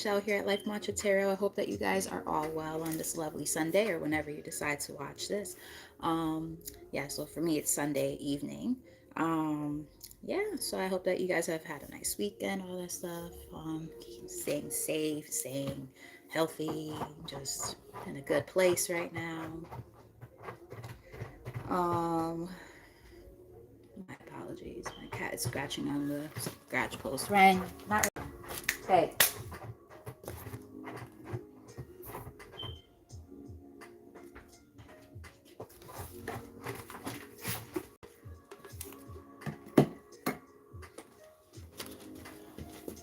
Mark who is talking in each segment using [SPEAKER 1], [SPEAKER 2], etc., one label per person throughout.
[SPEAKER 1] Michelle here at Life Mantra Tarot. I hope that you guys are all well on this lovely Sunday or whenever you decide to watch this. So for me, it's Sunday evening. Um, so I hope that you guys have had a nice weekend, all that stuff. Staying safe, staying healthy, just in a good place right now. Um, my apologies. My cat is scratching on the scratch post. Rang. Not. Hey.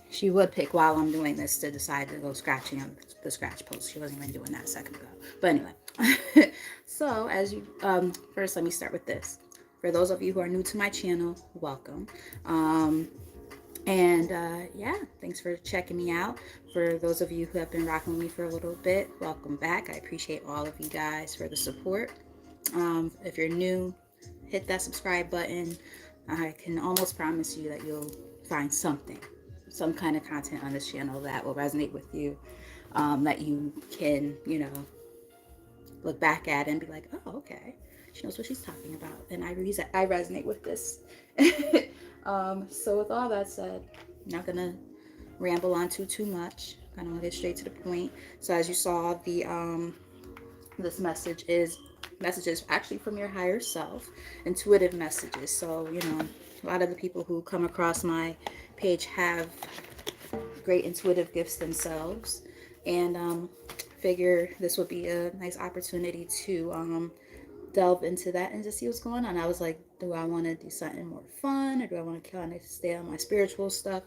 [SPEAKER 1] She would pick while I'm doing this to decide to go scratching on the scratch post. She wasn't even doing that a second ago. But anyway, so as you first, let me start with this. For those of you who are new to my channel, welcome. Thanks for checking me out. For those of you who have been rocking with me for a little bit, welcome back. I appreciate all of you guys for the support. If you're new, hit that subscribe button. I can almost promise you that you'll find some kind of content on this channel that will resonate with you, that you can, look back at and be like, oh, okay, she knows what she's talking about. And I resonate with this. So with all that said, I'm not going to ramble on too much. I don't want to get straight to the point. So as you saw, this messages actually from your higher self, intuitive messages. So, a lot of the people who come across my page have great intuitive gifts themselves, and figure this would be a nice opportunity to delve into that and just see what's going on. I was like, do I want to do something more fun, or do I want to kind of stay on my spiritual stuff?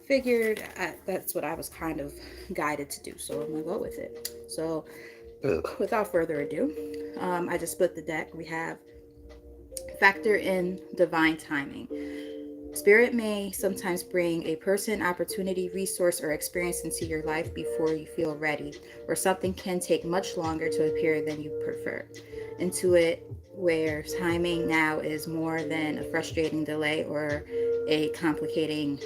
[SPEAKER 1] Figured that's what I was kind of guided to do, so I'm gonna go with it. So without further ado, I just split the deck. We have factor in divine timing. Spirit may sometimes bring a person, opportunity, resource, or experience into your life before you feel ready, or something can take much longer to appear than you prefer. Intuit, where timing now is more than a frustrating delay or a complicating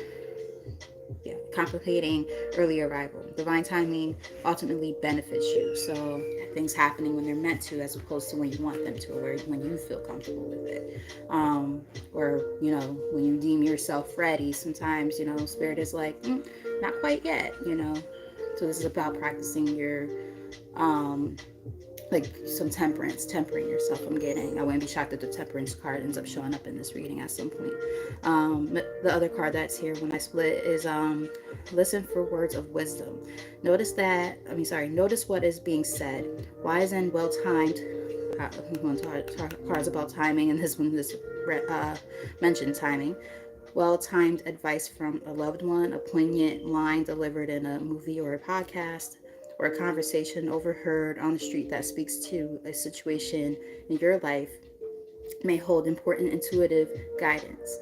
[SPEAKER 1] early arrival. Divine timing ultimately benefits you. So things happening when they're meant to, as opposed to when you want them to, or when you feel comfortable with it. Or when you deem yourself ready, sometimes spirit is like, not quite yet. So this is about practicing your like some tempering yourself. I wouldn't be shocked if the temperance card ends up showing up in this reading at some point. The other card that's here when I split is listen for words of wisdom. Notice what is being said. Wise and well timed. Cards about timing, and this mentioned timing. Well timed advice from a loved one, a poignant line delivered in a movie or a podcast, or a conversation overheard on the street that speaks to a situation in your life may hold important intuitive guidance.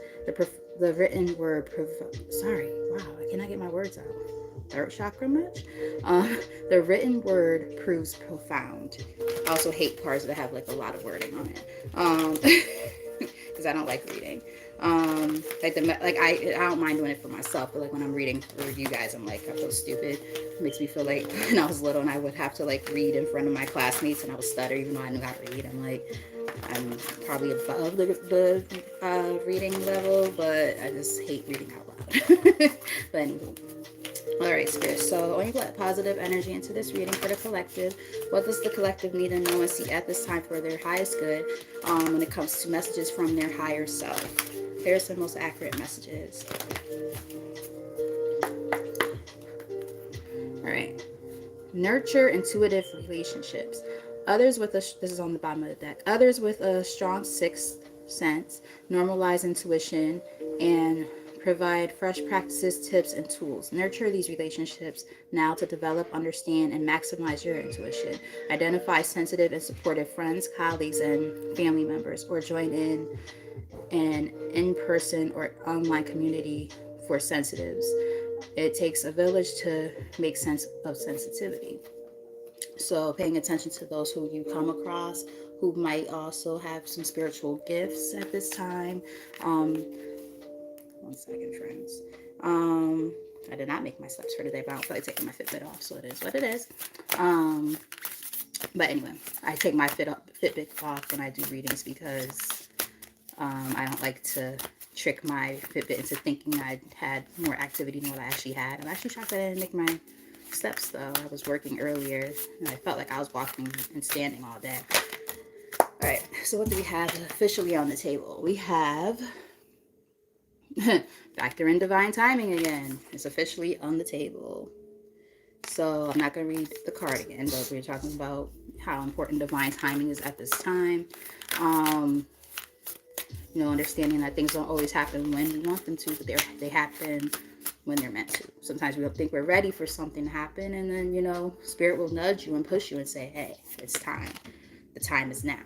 [SPEAKER 1] The written word, sorry, wow, I cannot get my words out. Third chakra much? The written word proves profound. I also hate cards that have like a lot of wording on it, because I don't like reading. I don't mind doing it for myself, but like when I'm reading for you guys, I'm like, I feel stupid. It makes me feel like when I was little and I would have to like read in front of my classmates and I would stutter even though I knew how to read. I'm probably above the reading level, but I just hate reading out loud. But anyway. Alright, Spirit. So only let positive energy into this reading for the collective. What does the collective need to know and see at this time for their highest good when it comes to messages from their higher self? Here's the most accurate messages. Alright. Nurture intuitive relationships. This is on the bottom of the deck. Others with a strong sixth sense, normalize intuition, and provide fresh practices, tips, and tools. Nurture these relationships now to develop, understand, and maximize your intuition. Identify sensitive and supportive friends, colleagues, and family members, or join in an in-person or online community for sensitives. It takes a village to make sense of sensitivity. So paying attention to those who you come across who might also have some spiritual gifts at this time. One second, friends. I did not make my steps for the day, but I don't feel like taking my Fitbit off, so it is what it is. Um, but anyway, I take my Fitbit off when I do readings because I don't like to trick my Fitbit into thinking I had more activity than what I actually had. I'm actually shocked that I didn't make my steps though. I was working earlier and I felt like I was walking and standing all day. All right, so what do we have officially on the table? We have Factor in divine timing again. It's officially on the table. So I'm not going to read the card again, but we're talking about how important divine timing is at this time. Um, understanding that things don't always happen when we want them to, but they happen when they're meant to. Sometimes we don't think we're ready for something to happen, and then, Spirit will nudge you and push you and say, hey, it's time. The time is now.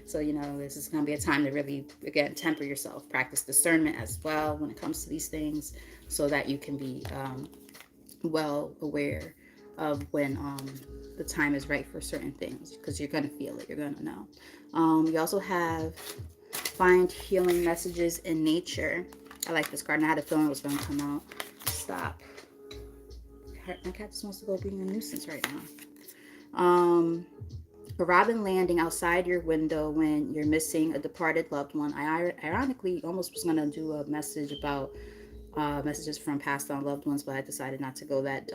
[SPEAKER 1] So, this is going to be a time to really, again, temper yourself, practice discernment as well when it comes to these things so that you can be well aware of when the time is right for certain things, because you're going to feel it. You're going to know. You also have find healing messages in nature. I like this card, and I had a feeling it was going to come out. Stop. My cat just wants to go being a nuisance right now. A robin landing outside your window when you're missing a departed loved one. I ironically almost was going to do a message about messages from passed on loved ones, but I decided not to go that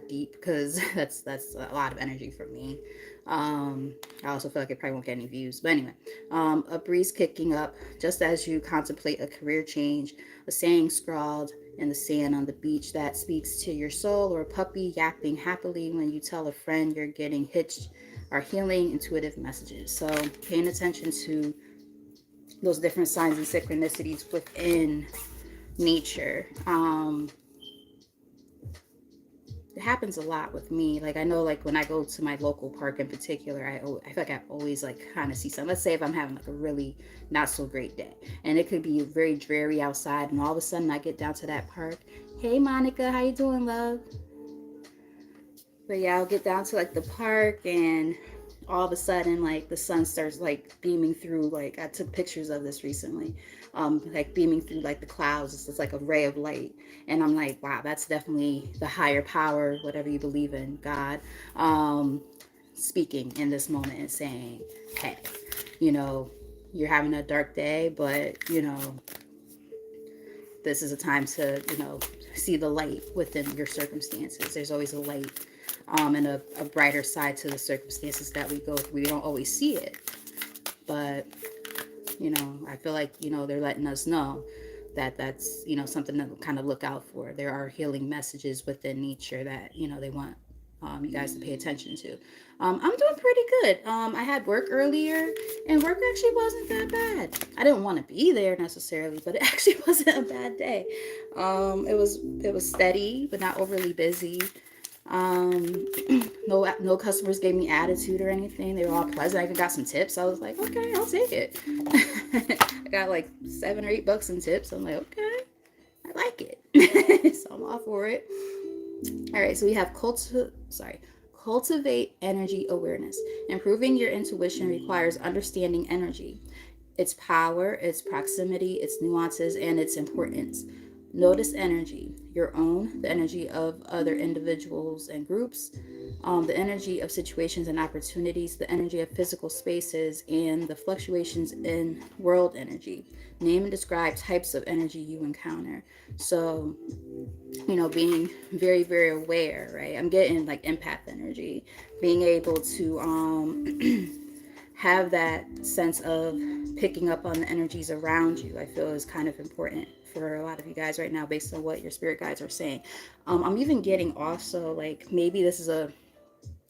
[SPEAKER 1] deep because that's a lot of energy for me. I also feel like it probably won't get any views. But anyway, a breeze kicking up just as you contemplate a career change, a saying scrawled in the sand on the beach that speaks to your soul, or a puppy yapping happily when you tell a friend you're getting hitched, are healing intuitive messages. So paying attention to those different signs and synchronicities within nature. It happens a lot with me. Like I know, like when I go to my local park in particular, I feel like I always like kind of see something. Let's say if I'm having like a really not so great day, and it could be very dreary outside, and all of a sudden I get down to that park. Hey Monica, how you doing, love? But yeah, I'll get down to like the park, and all of a sudden like the sun starts like beaming through. Like I took pictures of this recently, like beaming through like the clouds. It's just like a ray of light, and I'm like, wow, that's definitely the higher power, whatever you believe in, God, speaking in this moment and saying, hey, you're having a dark day, but this is a time to see the light within your circumstances. There's always a light, and a brighter side to the circumstances that we go through. We don't always see it, but I feel like they're letting us know that that's something to kind of look out for. There are healing messages within nature that they want you guys to pay attention to. I'm doing pretty good. I had work earlier, and work actually wasn't that bad. I didn't want to be there necessarily, but it actually wasn't a bad day. It was steady, but not overly busy. No customers gave me attitude or anything. They were all pleasant. I even got some tips. I was like, okay, I'll take it. I got like $7 or $8 in tips. I'm like, okay, I like it. So I'm all for it. All right, so we have cultivate energy awareness. Improving your intuition requires understanding energy, its power, its proximity, its nuances, and its importance. Notice energy, your own, the energy of other individuals and groups, the energy of situations and opportunities, the energy of physical spaces, and the fluctuations in world energy. Name and describe types of energy you encounter. So, being very, very aware, right? I'm getting like empath energy, being able to have that sense of picking up on the energies around you, I feel is kind of important for a lot of you guys right now based on what your spirit guides are saying. I'm even getting also like maybe this is a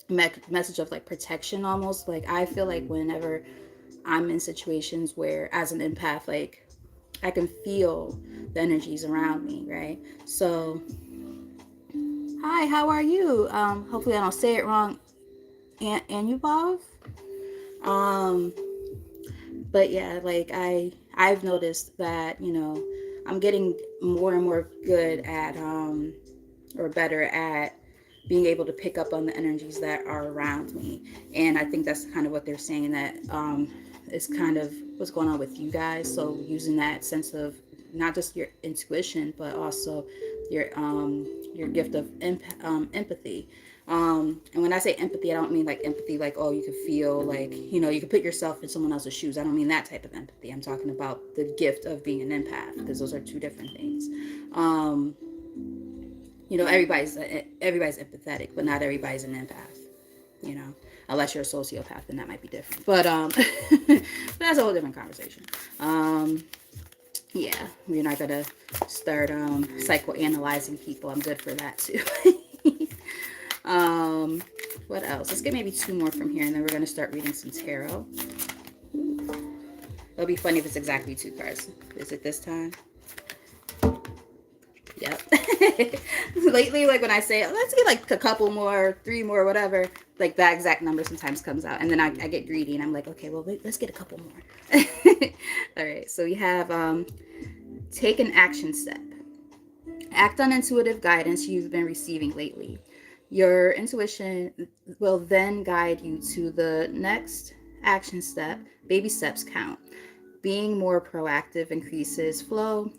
[SPEAKER 1] message of like protection almost. Like I feel like whenever I'm in situations where as an empath, like I can feel the energies around me, right? So hi, how are you? Hopefully I don't say it wrong. Anubov. Um, but yeah, like I've noticed that I'm getting more and more good at or better at being able to pick up on the energies that are around me, and I think that's kind of what they're saying, that is kind of what's going on with you guys. So using that sense of not just your intuition, but also your gift of empathy. And when I say empathy, I don't mean like empathy like, oh, you could feel like, you could put yourself in someone else's shoes. I don't mean that type of empathy. I'm talking about the gift of being an empath, because those are two different things. um, everybody's empathetic, but not everybody's an empath. you know Unless you're a sociopath, then that might be different, but that's a whole different conversation. Yeah, we're not gonna start psychoanalyzing people. I'm good for that too. um what else? Let's get maybe two more from here, and then we're gonna start reading some tarot. It'll be funny if it's exactly two cards. Is it this time? Yep. Lately, like when I say, let's get like a couple more, three more, whatever, like that exact number sometimes comes out. And then I get greedy and I'm like, okay, well, let's get a couple more. All right. So we have take an action step. Act on intuitive guidance you've been receiving lately. Your intuition will then guide you to the next action step. Baby steps count. Being more proactive increases flow,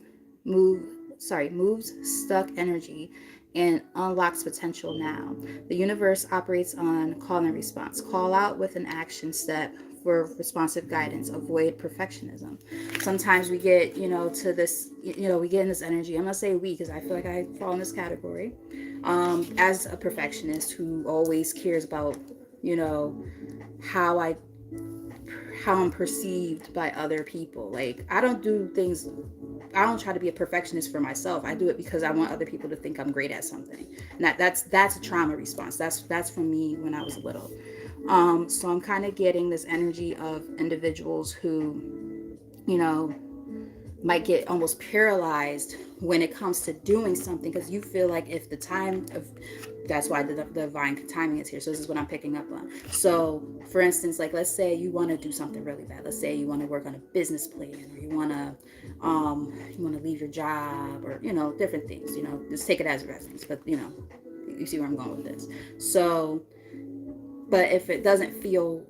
[SPEAKER 1] moves stuck energy, and unlocks potential now. The universe operates on call and response. Call out with an action step for responsive guidance. Avoid perfectionism. Sometimes we get, to this, we get in this energy. I'm going to say we because I feel like I fall in this category. As a perfectionist who always cares about, how I'm perceived by other people. Like, I don't try to be a perfectionist for myself. I do it because I want other people to think I'm great at something. And that's a trauma response. That's from me when I was little. So I'm kind of getting this energy of individuals who, might get almost paralyzed when it comes to doing something, because you feel like if the time of that's why the divine timing is here. So this is what I'm picking up on. So for instance, like, let's say you want to do something really bad. Let's say you want to work on a business plan, or you want to leave your job, or different things. Just take it as reference, but you see where I'm going with this. So, but if it doesn't feel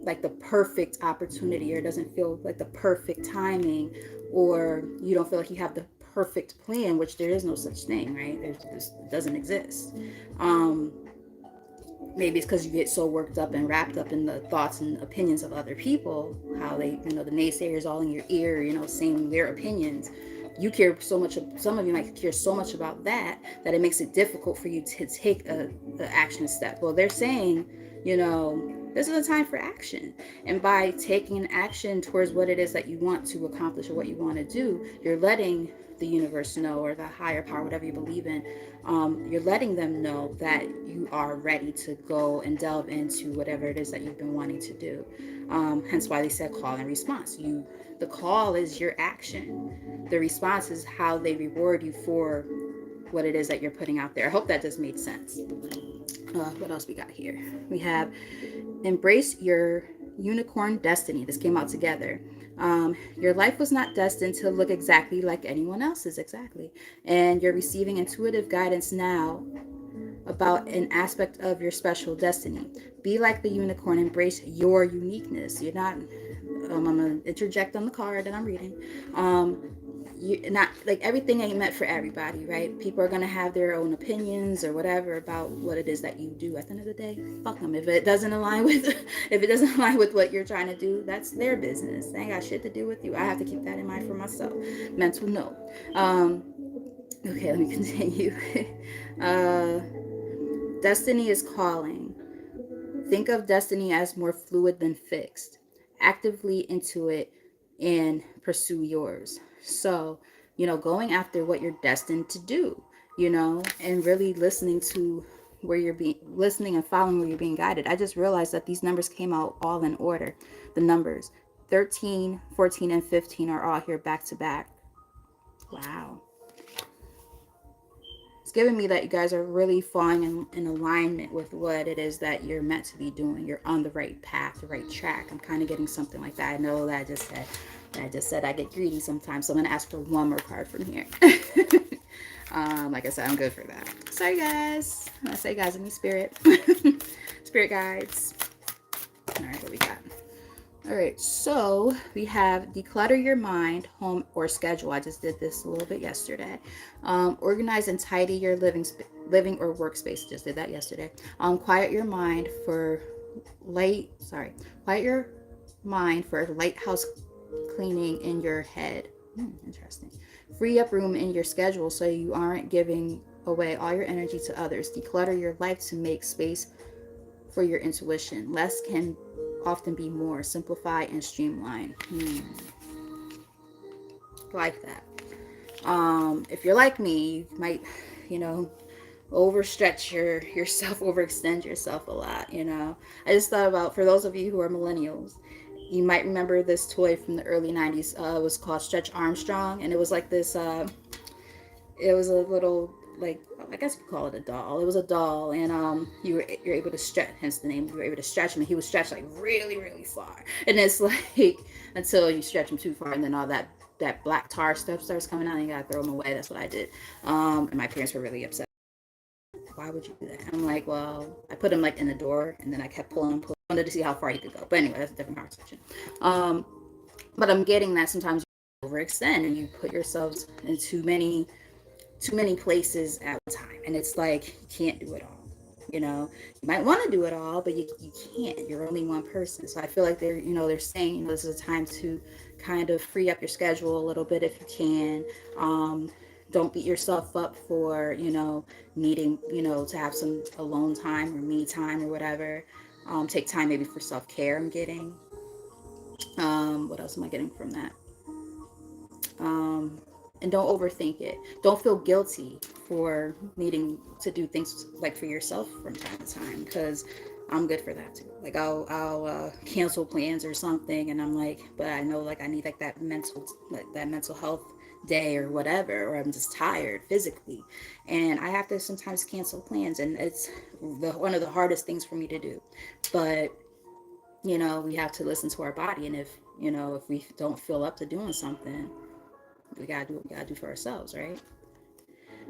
[SPEAKER 1] like the perfect opportunity, or it doesn't feel like the perfect timing, or you don't feel like you have the perfect plan, which there is no such thing, right? It doesn't exist. Maybe it's because you get so worked up and wrapped up in the thoughts and opinions of other people, how they, the naysayers all in your ear, saying their opinions. You care so much, some of you might care so much about that it makes it difficult for you to take a action step. Well, they're saying, this is a time for action. And by taking an action towards what it is that you want to accomplish, or what you want to do, you're letting the universe know, or the higher power, whatever you believe in, you're letting them know that you are ready to go and delve into whatever it is that you've been wanting to do. Hence why they said call and response. The call is your action. The response is how they reward you for what it is that you're putting out there. I hope that just made sense. What else we got here? We have embrace your unicorn destiny. This came out together. Your life was not destined to look exactly like anyone else's, exactly. And you're receiving intuitive guidance now about an aspect of your special destiny. Be like the unicorn, embrace your uniqueness. You're not, I'm going to interject on the card that I'm reading. You're not, like, everything ain't meant for everybody, right? People are going to have their own opinions or whatever about what it is that you do. At the end of the day, fuck them. If it doesn't align with what you're trying to do, that's their business. They ain't got shit to do with you. I have to keep that in mind for myself. Mental note. Okay, let me continue. Destiny is calling. Think of destiny as more fluid than fixed. Actively into it and pursue yours. So, going after what you're destined to do, and really listening to where you're listening and following where you're being guided. I just realized that these numbers came out all in order. The numbers 13, 14, and 15 are all here back to back. Wow. It's giving me that you guys are really falling in alignment with what it is that you're meant to be doing. You're on the right path, the right track. I'm kind of getting something like that. I know that I just said I get greedy sometimes, so I'm going to ask for one more card from here. Like I said, I'm good for that. Sorry, guys. When I say guys, I mean spirit. Spirit guides. All right, what we got? All right, so we have declutter your mind, home, or schedule. I just did this a little bit yesterday. Organize and tidy your living or workspace. Just did that yesterday. Quiet your mind for light. Sorry, quiet your mind for lighthouse cleaning in your head. Interesting. Free up room in your schedule so you aren't giving away all your energy to others. Declutter your life to make space for your intuition. Less can often be more. Simplify and streamline. Like that. If you're like me, you might, you know, overstretch yourself, overextend yourself a lot. I just thought about, for those of you who are millennials, you might remember this toy from the early 90s. It was called Stretch Armstrong, and it was like this. It was a little, like, I guess you could call it a doll. It was a doll, and you're able to stretch. Hence the name. You were able to stretch him, and he would stretch like really, really far. And it's like until you stretch him too far, and then all that black tar stuff starts coming out, and you gotta throw him away. That's what I did. And my parents were really upset. Why would you do that? I'm like, well, I put him like in the door, and then I kept pulling him. I wanted to see how far he could go. But anyway, that's a different conversation. Um, but I'm getting that sometimes you overextend and you put yourselves in too many places at a time, and it's like you can't do it all. You might want to do it all, but you can't. You're only one person. So I feel like they're saying, this is a time to kind of free up your schedule a little bit if you can. Don't beat yourself up for needing to have some alone time or me time or whatever. Take time maybe for self-care. I'm getting what else am I getting from that? um, and don't overthink it. Don't feel guilty for needing to do things like for yourself from time to time, because I'm good for that too. Like I'll cancel plans or something, and I'm like, but I know like I need that mental health day or whatever, or I'm just tired physically, and I have to sometimes cancel plans, and it's one of the hardest things for me to do. But we have to listen to our body, and if we don't feel up to doing something, we gotta do what we gotta do for ourselves, right?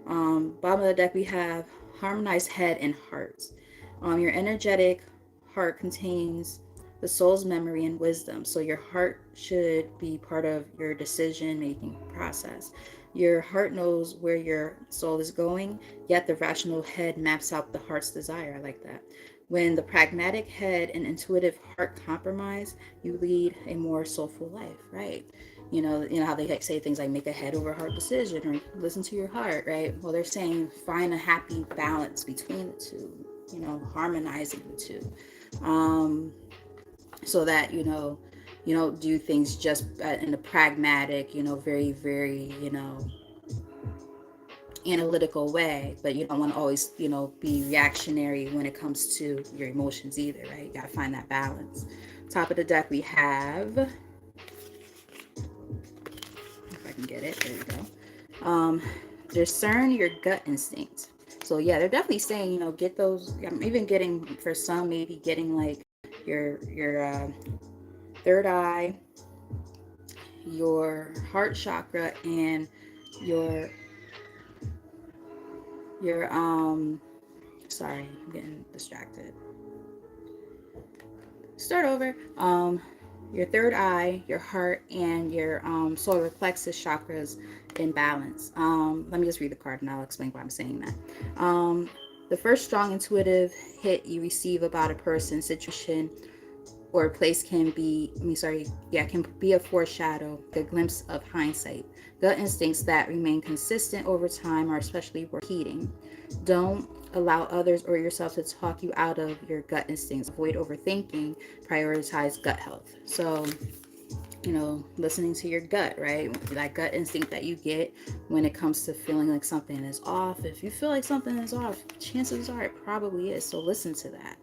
[SPEAKER 1] Bottom of the deck, we have harmonized head and heart. Your energetic heart contains the soul's memory and wisdom. So your heart should be part of your decision making process. Your heart knows where your soul is going, yet the rational head maps out the heart's desire. I like that. When the pragmatic head and intuitive heart compromise, you lead a more soulful life, right? You know how they like say things like make a head over heart decision or listen to your heart, right? Well, they're saying find a happy balance between the two, harmonizing the two, so that you don't do things just in a pragmatic, very, very, analytical way, but you don't want to always, be reactionary when it comes to your emotions either, right? You got to find that balance. Top of the deck, we have, if I can get it, there we go. Discern your gut instinct. So yeah, they're definitely saying, get those. I'm even getting, for some, maybe getting like your third eye, your heart chakra, and your your sorry, I'm getting distracted. Start over. Your third eye, your heart, and your solar plexus chakras in balance. Let me just read the card and I'll explain why I'm saying that. The first strong intuitive hit you receive about a person, situation, or a place can be, can be a foreshadow, the glimpse of hindsight. Gut instincts that remain consistent over time are especially worth heeding. Don't allow others or yourself to talk you out of your gut instincts. Avoid overthinking, prioritize gut health. So, listening to your gut, right? That gut instinct that you get when it comes to feeling like something is off. If you feel like something is off, chances are it probably is. So listen to that.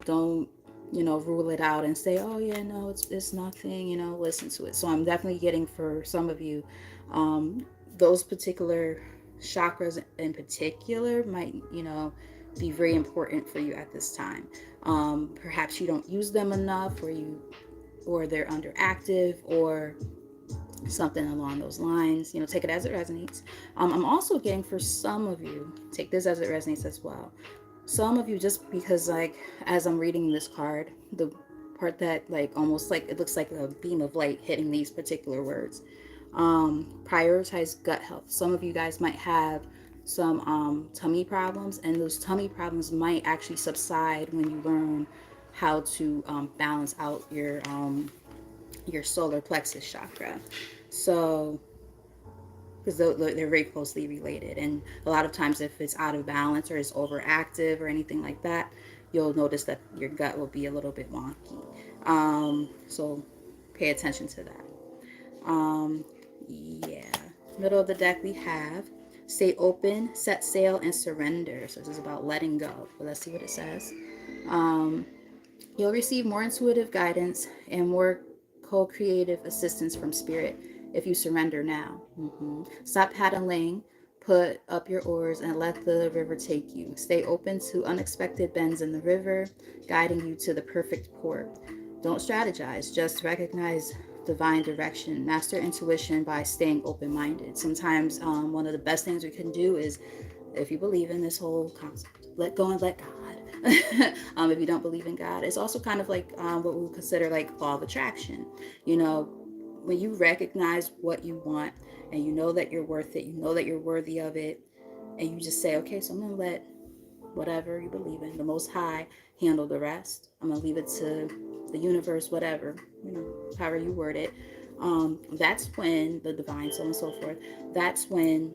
[SPEAKER 1] Don't rule it out and say, oh yeah, no, it's nothing. Listen to it. So I'm definitely getting, for some of you, those particular chakras in particular might be very important for you at this time. Perhaps you don't use them enough, or they're underactive, or something along those lines. Take it as it resonates. I'm also getting, for some of you, take this as it resonates as well. Some of you, just because, like, as I'm reading this card, the part that like almost like it looks like a beam of light hitting these particular words. Prioritize gut health. Some of you guys might have some tummy problems, and those tummy problems might actually subside when you learn how to balance out your solar plexus chakra. So because they're very closely related. And a lot of times, if it's out of balance or is overactive or anything like that, you'll notice that your gut will be a little bit wonky. So pay attention to that. Yeah. Middle of the deck, we have stay open, set sail, and surrender. So this is about letting go. But let's see what it says. You'll receive more intuitive guidance and more co-creative assistance from spirit if you surrender now. Stop paddling, put up your oars, and let the river take you. Stay open to unexpected bends in the river, guiding you to the perfect port. Don't strategize, just recognize divine direction. Master intuition by staying open-minded. Sometimes one of the best things we can do is, if you believe in this whole concept, let go and let God. If you don't believe in God, it's also kind of like what we would consider like law of attraction. You know, when you recognize what you want and you know that you're worth it, you know that you're worthy of it, and you just say, okay, so I'm going to let whatever you believe in, the Most High, handle the rest. I'm going to leave it to the universe, whatever, you know, however you word it. That's when the divine, so on and so forth, that's when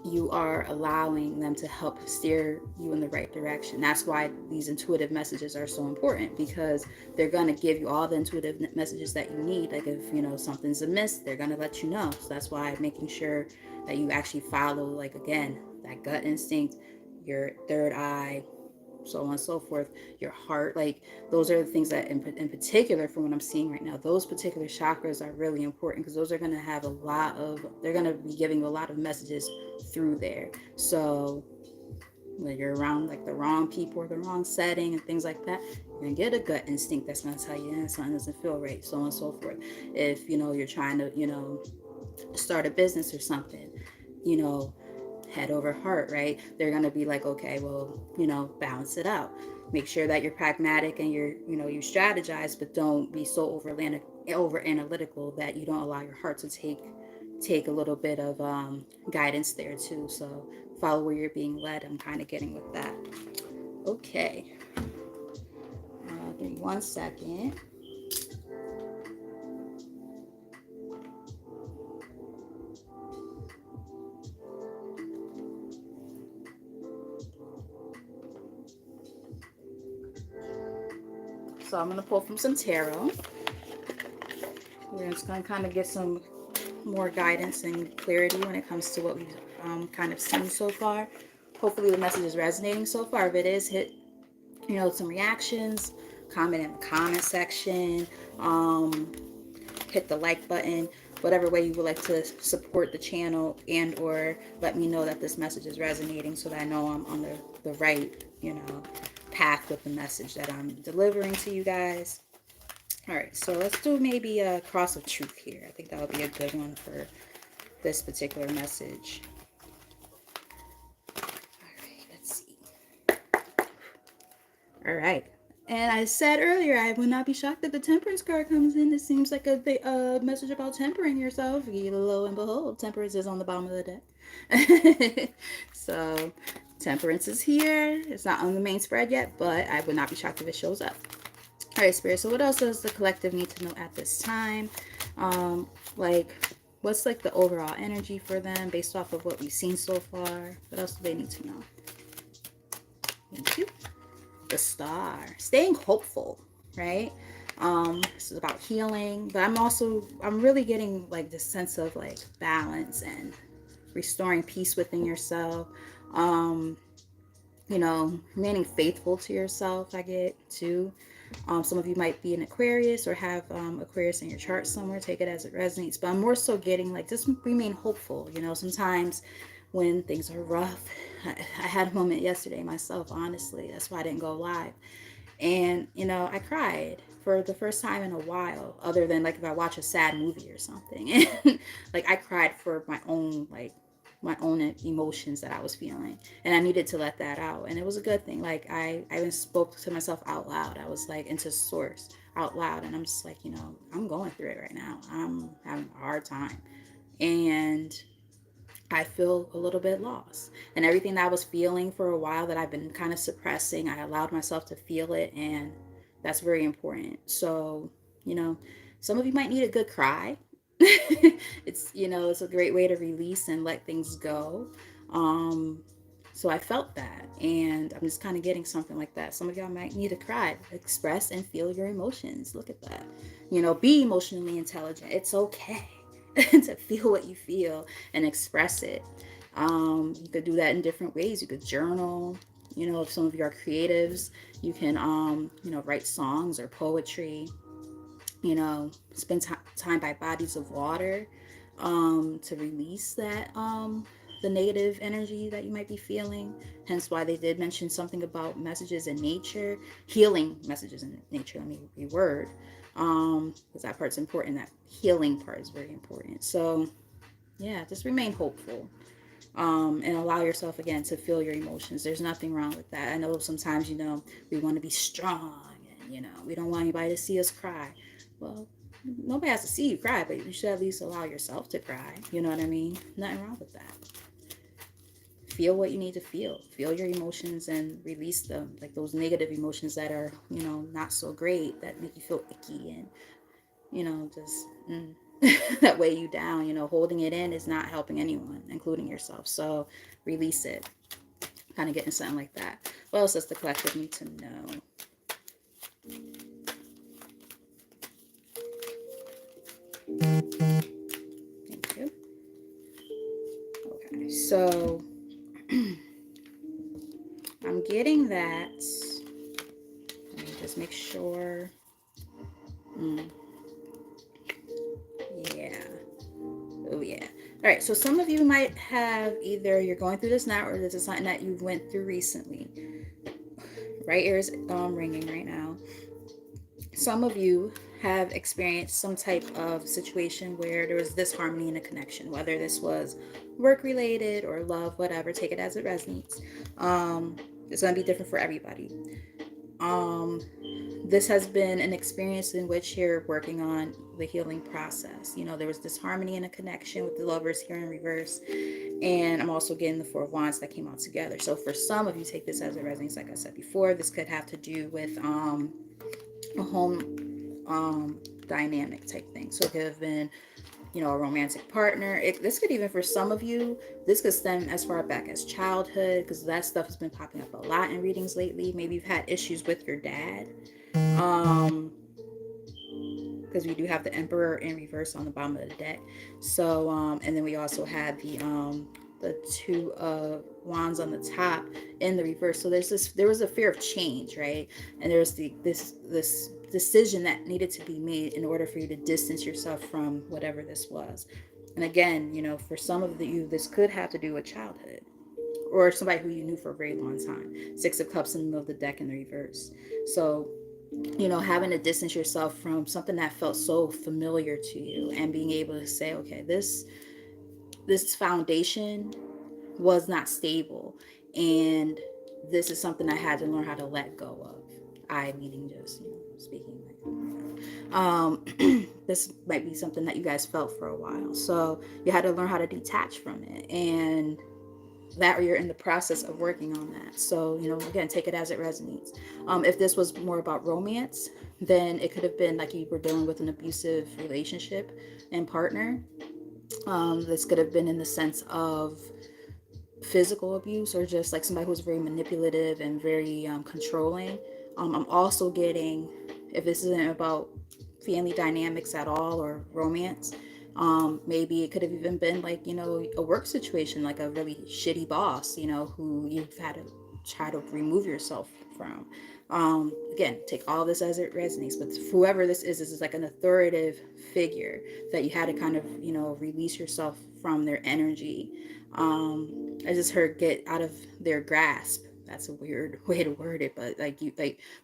[SPEAKER 1] you are allowing them to help steer you in the right direction. That's why these intuitive messages are so important, because they're going to give you all the intuitive messages that you need. Like if, you know, something's amiss, they're going to let you know. So that's why making sure that you actually follow, like, again, that gut instinct, your third eye, so on and so forth, your heart, like those are the things that in particular, from what I'm seeing right now, those particular chakras are really important, because those are going to have they're going to be giving you a lot of messages through there. So when you're around like the wrong people or the wrong setting and things like that, you're going to get a gut instinct that's going to tell you something doesn't feel right, so on and so forth. If, you know, you're trying to, you know, start a business or something, you know, head over heart, right? They're going to be like, okay, well, you know, balance it out. Make sure that you're pragmatic and you strategize, but don't be so over analytical that you don't allow your heart to take a little bit of guidance there too. So follow where you're being led. I'm kind of getting with that. Okay. Give me 1 second. So I'm going to pull from some tarot. We're just going to kind of get some more guidance and clarity when it comes to what we've kind of seen so far. Hopefully the message is resonating so far. If it is, hit, you know, some reactions, comment in the comment section, hit the like button, whatever way you would like to support the channel, and or let me know that this message is resonating so that I know I'm on the right, you know, path with the message that I'm delivering to you guys. All right, so let's do maybe a cross of truth here. I think that would be a good one for this particular message. All right, let's see. All right. And I said earlier, I would not be shocked if the temperance card comes in. It seems like a message about tempering yourself. Lo and behold, temperance is on the bottom of the deck. So temperance is here. It's not on the main spread yet, but I would not be shocked if it shows up. All right, Spirit. So what else does the collective need to know at this time? Like, what's like the overall energy for them based off of what we've seen so far? What else do they need to know? Thank you. The Star. Staying hopeful, right? This is about healing, but I'm really getting like this sense of like balance and restoring peace within yourself. You know, remaining faithful to yourself, I get too. Some of you might be an Aquarius or have Aquarius in your chart somewhere. Take it as it resonates. But I'm more so getting like, just remain hopeful. You know, sometimes when things are rough, I had a moment yesterday myself, honestly. That's why I didn't go live. And, you know, I cried for the first time in a while, other than like if I watch a sad movie or something. And like I cried for my own like my own emotions that I was feeling, and I needed to let that out. And it was a good thing. Like I even spoke to myself out loud. I was like into source out loud, and I'm just like, I'm going through it right now. I'm having a hard time, and I feel a little bit lost. And everything that I was feeling for a while that I've been kind of suppressing, I allowed myself to feel it. And that's very important. So, you know, some of you might need a good cry. It's a great way to release and let things go. Um, so I felt that. And I'm just kind of getting something like that. Some of y'all might need to cry, express and feel your emotions. Look at that. Be emotionally intelligent. It's okay to feel what you feel and express it. You could do that in different ways. You could journal. If some of you are creatives, you can, write songs or poetry. Spend time by bodies of water to release that the negative energy that you might be feeling. Hence why they did mention something about messages in nature, healing messages in nature. Let me reword, because that part's important. That healing part is very important. So yeah, just remain hopeful, and allow yourself again to feel your emotions. There's nothing wrong with that. I know sometimes we want to be strong, and we don't want anybody to see us cry. Well, nobody has to see you cry, but you should at least allow yourself to cry. You know what I mean? Nothing wrong with that. Feel what you need to feel your emotions and release them, like those negative emotions that are not so great, that make you feel icky, and just that weigh you down. Holding it in is not helping anyone, including yourself. So release it. Kind of getting something like that. What else does the collective need to know? Thank you. Okay, so I'm getting that. Let me just make sure. Yeah. Oh, yeah. All right. So some of you might have, either you're going through this now, or this is something that you went through recently. Right ear is ringing right now. Some of you have experienced some type of situation where there was disharmony in a connection, whether this was work related or love, whatever. Take it as it resonates. It's going to be different for everybody. Um, this has been an experience in which you're working on the healing process. There was disharmony in a connection with the lovers here in reverse. And I'm also getting the Four of Wands that came out together. So for some of you, take this as it resonates. Like I said before, this could have to do with a home dynamic type thing. So it could have been, a romantic partner. This could even, for some of you, this could stem as far back as childhood, because that stuff has been popping up a lot in readings lately. Maybe you've had issues with your dad. Because we do have the Emperor in reverse on the bottom of the deck. So, and then we also had the Two of Wands on the top in the reverse. So there was a fear of change, right? And there's this decision that needed to be made in order for you to distance yourself from whatever this was. And again, for some of you, this could have to do with childhood, or somebody who you knew for a very long time. Six of Cups in the middle of the deck in the reverse. So having to distance yourself from something that felt so familiar to you, and being able to say, okay, this foundation was not stable, and this is something I had to learn how to let go of. I meaning just speaking this might be something that you guys felt for a while, so you had to learn how to detach from it, and that, or you're in the process of working on that. So again, take it as it resonates. If this was more about romance, then it could have been like you were dealing with an abusive relationship and partner. This could have been in the sense of physical abuse, or just like somebody who's very manipulative and very controlling. I'm also getting, if this isn't about family dynamics at all or romance, maybe it could have even been like, a work situation, like a really shitty boss, who you've had to try to remove yourself from. Again, take all this as it resonates, but whoever this is like an authoritative figure that you had to kind of, release yourself from their energy. I just heard get out of their grasp. That's a weird way to word it, but like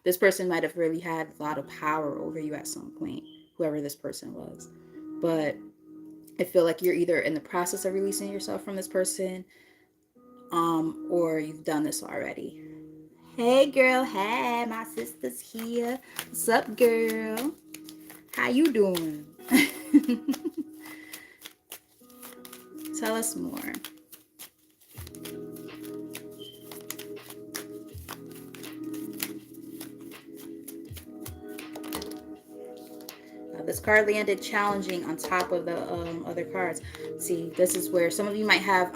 [SPEAKER 1] this person might have really had a lot of power over you at some point, whoever this person was. But I feel like you're either in the process of releasing yourself from this person, or you've done this already. Hey girl, hey, my sister's here. What's up, girl? How you doing? Tell us more. This card landed challenging on top of the other cards. See, this is where some of you might have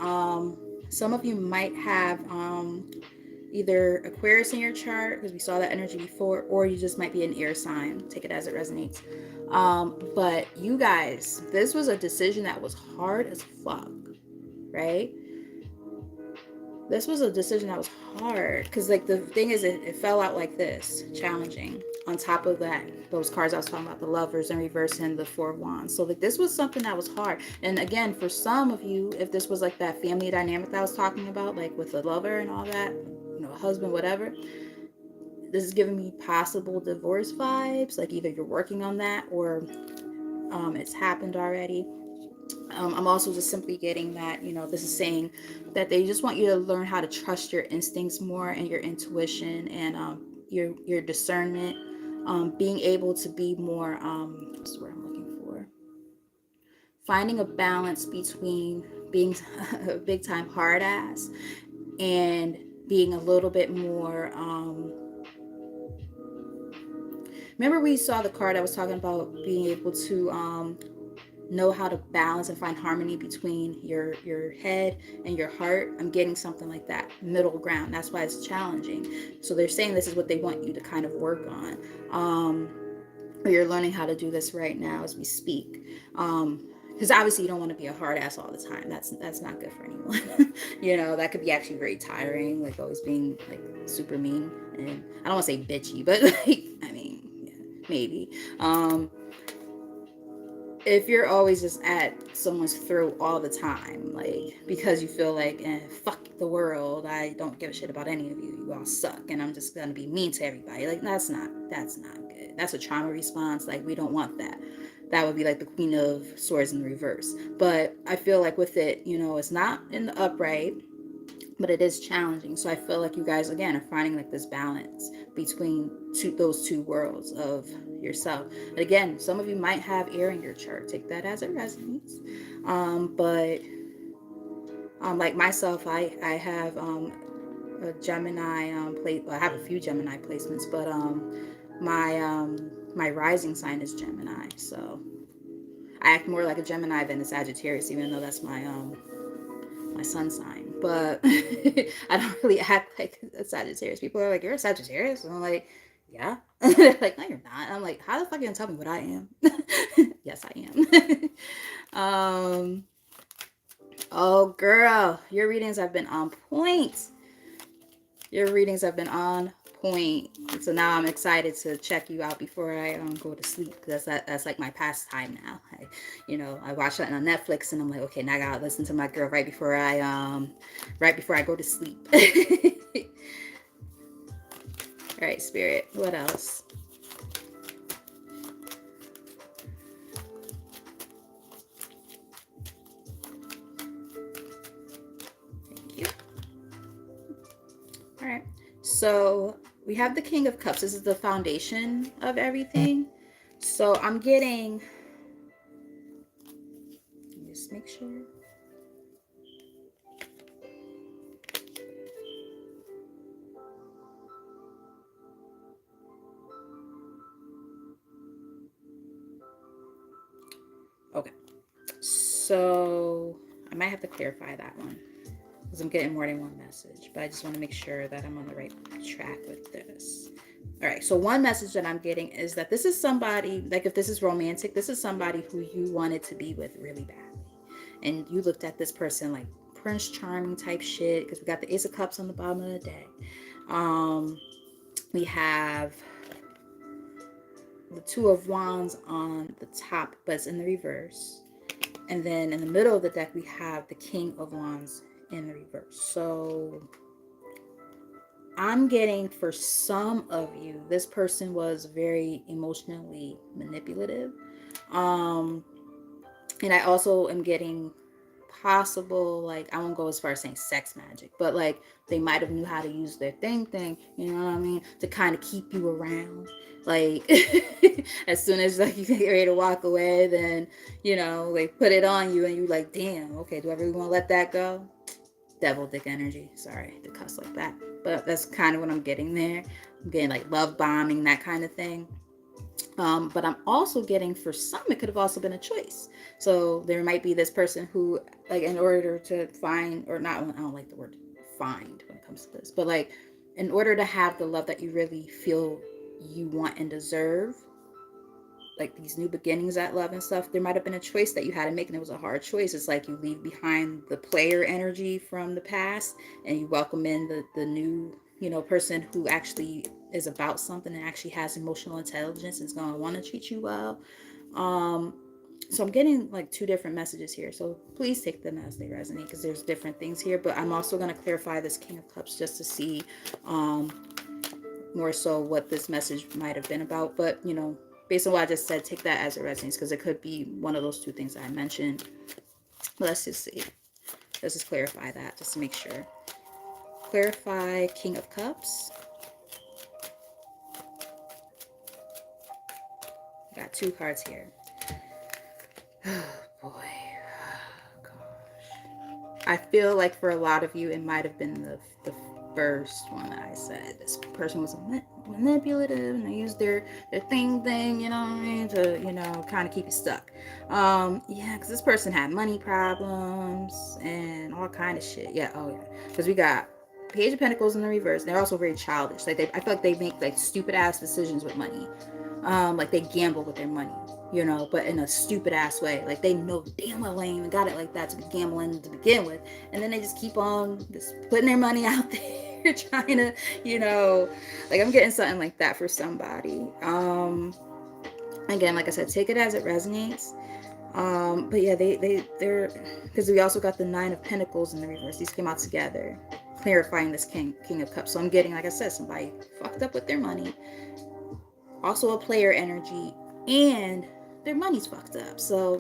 [SPEAKER 1] either Aquarius in your chart, because we saw that energy before, or you just might be an air sign. Take it as it resonates. But you guys, this was a decision that was hard as fuck, right? This was a decision that was hard, because like the thing is, it fell out like this, challenging. On top of that, those cards I was talking about, the lovers in reverse and the four of wands. So like this was something that was hard. And again, for some of you, if this was like that family dynamic that I was talking about, like with the lover and all that, you know, husband, whatever, this is giving me possible divorce vibes. Like either you're working on that, or it's happened already. I'm also just simply getting that, you know, this is saying that they just want you to learn how to trust your instincts more, and your intuition, and your discernment, being able to be more, what's the word I'm looking for? Finding a balance between being a big time hard ass and being a little bit more, remember we saw the card I was talking about being able to know how to balance and find harmony between your head and your heart. I'm getting something like that middle ground. That's why it's challenging. So they're saying this is what they want you to kind of work on. You're learning how to do this right now as we speak. Because obviously you don't want to be a hard ass all the time. That's not good for anyone. You know, that could be actually very tiring, like always being like super mean. And I don't want to say bitchy, but like, I mean, yeah, maybe. If you're always just at someone's throat all the time, like because you feel like, fuck the world, I don't give a shit about any of you, you all suck, and I'm just gonna be mean to everybody, like that's not good. That's a trauma response. Like we don't want that. That would be like the Queen of Swords in reverse. But I feel like with it, you know, it's not in the upright, but it is challenging. So I feel like you guys again are finding like this balance between those two worlds of yourself. And again, some of you might have air in your chart. Take that as it resonates. But like myself, I have a Gemini I have a few Gemini placements, but my rising sign is Gemini, so I act more like a Gemini than a Sagittarius, even though that's my sun sign. But I don't really act like a Sagittarius. People are like, "You're a Sagittarius," and I'm like, "Yeah." They're like, "No, you're not." I'm like, "How the fuck are you gonna tell me what I am?" Yes, I am. Oh, girl, your readings have been on point. Your readings have been on point. So now I'm excited to check you out before I go to sleep, because that's like my pastime now. I watch that on Netflix, and I'm like, okay, now I gotta listen to my girl right before I go to sleep. All right, Spirit. What else? Thank you. All right. So we have the King of Cups. This is the foundation of everything. So I'm getting. Just make sure. Okay. So I might have to clarify that one, because I'm getting more than one message, but I just want to make sure that I'm on the right track with this. All right, so one message that I'm getting is that this is somebody, like if this is romantic, this is somebody who you wanted to be with really badly. And you looked at this person like Prince Charming type shit, because we got the Ace of Cups on the bottom of the deck. We have the Two of Wands on the top, but it's in the reverse. And then in the middle of the deck, we have the King of Wands in the reverse. So I'm getting, for some of you, this person was very emotionally manipulative. And I also am getting possible, like, I won't go as far as saying sex magic, but like they might have knew how to use their thing, you know what I mean, to kind of keep you around. Like as soon as like you get ready to walk away, then you know they put it on you and you like, damn, okay, do I really want to let that go? Devil dick energy. Sorry to cuss like that, but that's kind of what I'm getting there. I'm getting like love bombing, that kind of thing. But I'm also getting, for some, it could have also been a choice. So there might be this person who, like, in order to find, or not, I don't like the word find when it comes to this, but like, in order to have the love that you really feel you want and deserve, like these new beginnings at love and stuff, there might have been a choice that you had to make, and it was a hard choice. It's like you leave behind the player energy from the past and you welcome in the new, you know, person who actually is about something and actually has emotional intelligence and is going to want to treat you well. um so I'm getting like two different messages here, so please take them as they resonate, because there's different things here. But I'm also going to clarify this King of Cups just to see um more so what this message might have been about. But you know, based on what I just said, take that as it resonates, because it could be one of those two things that I mentioned. Let's just see. Let's just clarify that just to make sure. Clarify King of Cups. Got two cards here. Oh boy. Oh, gosh. I feel like for a lot of you, it might have been the first one that I said. This person was manipulative and they used their thing, you know what I mean, to, you know, kind of keep you stuck. Yeah, because this person had money problems and all kind of shit. Yeah, oh yeah. Because we got Page of Pentacles in the reverse. They're also very childish. Like I feel like they make like stupid ass decisions with money. Like they gamble with their money, you know, but in a stupid ass way. Like they know damn well they ain't even got it like that to be gambling to begin with, and then they just keep on just putting their money out there, trying to, you know, like I'm getting something like that for somebody. Again, like I said, take it as it resonates. But yeah, they're, because we also got the Nine of Pentacles in the reverse. These came out together, clarifying this King of Cups. So I'm getting, like I said, somebody fucked up with their money, also a player energy, and their money's fucked up. So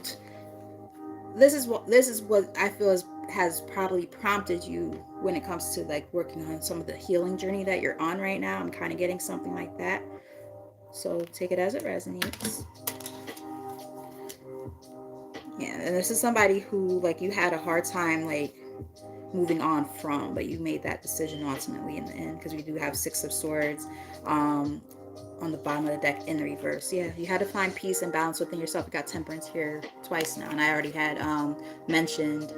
[SPEAKER 1] this is what I feel has probably prompted you when it comes to like working on some of the healing journey that you're on right now. I'm kind of getting something like that. So take it as it resonates. Yeah, and this is somebody who, like, you had a hard time like moving on from, but you made that decision ultimately in the end, because we do have Six of Swords on the bottom of the deck in the reverse. Yeah, you had to find peace and balance within yourself. We got Temperance here twice now, and I already had mentioned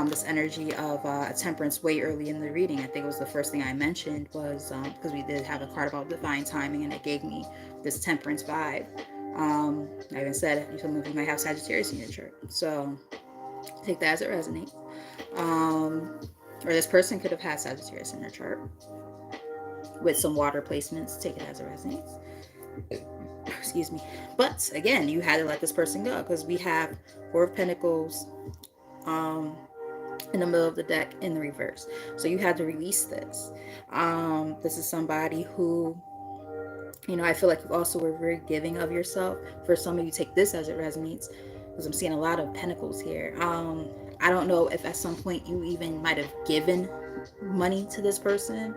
[SPEAKER 1] this energy of Temperance way early in the reading. I think it was the first thing I mentioned was because we did have a card about divine timing, and it gave me this Temperance vibe. I even said some of you might have Sagittarius in your chart, so take that as it resonates. Or this person could have had Sagittarius in their chart with some water placements. Take it as it resonates. Excuse me. But again, you had to let this person go, because we have Four of Pentacles in the middle of the deck in the reverse. So you had to release this. This is somebody who, you know, I feel like you also were very giving of yourself. For some of you, take this as it resonates, because I'm seeing a lot of pentacles here. I don't know if at some point you even might have given money to this person,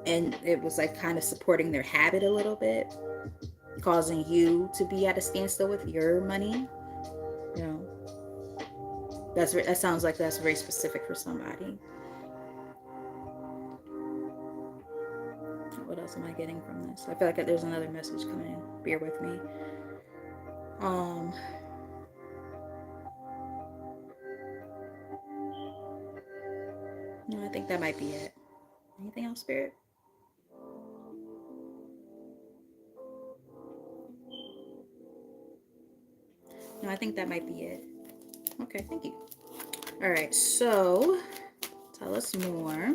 [SPEAKER 1] and it was like kind of supporting their habit a little bit, causing you to be at a standstill with your money. You know, that sounds like that's very specific for somebody. What else am I getting from this? I feel like there's another message coming in. Bear with me. No, I think that might be it. Anything else, Spirit? No, I think that might be it. Okay, thank you. All right, so tell us more.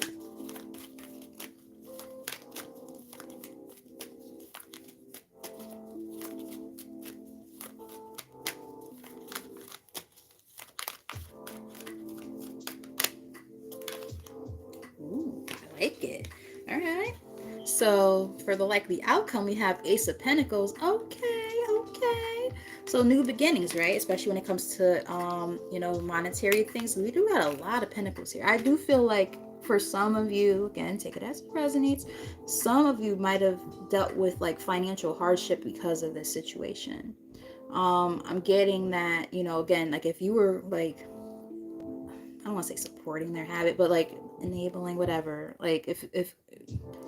[SPEAKER 1] Ooh, I like it. All right. So for the likely outcome, we have Ace of Pentacles. Okay, okay. So new beginnings, right? Especially when it comes to monetary things. We do got a lot of pentacles here. I do feel like for some of you, again, take it as it resonates, some of you might have dealt with like financial hardship because of this situation. I'm getting that, again, like if you were like, I don't want to say supporting their habit, but like enabling whatever. Like if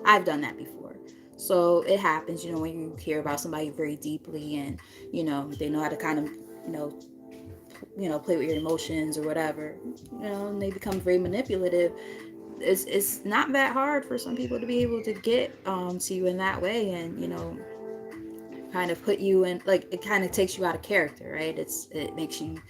[SPEAKER 1] I've done that before. So it happens, when you care about somebody very deeply and, they know how to kind of, you know, play with your emotions or whatever, and they become very manipulative. It's not that hard for some people to be able to get to you in that way, and kind of put you in, like, it kind of takes you out of character, right? It makes you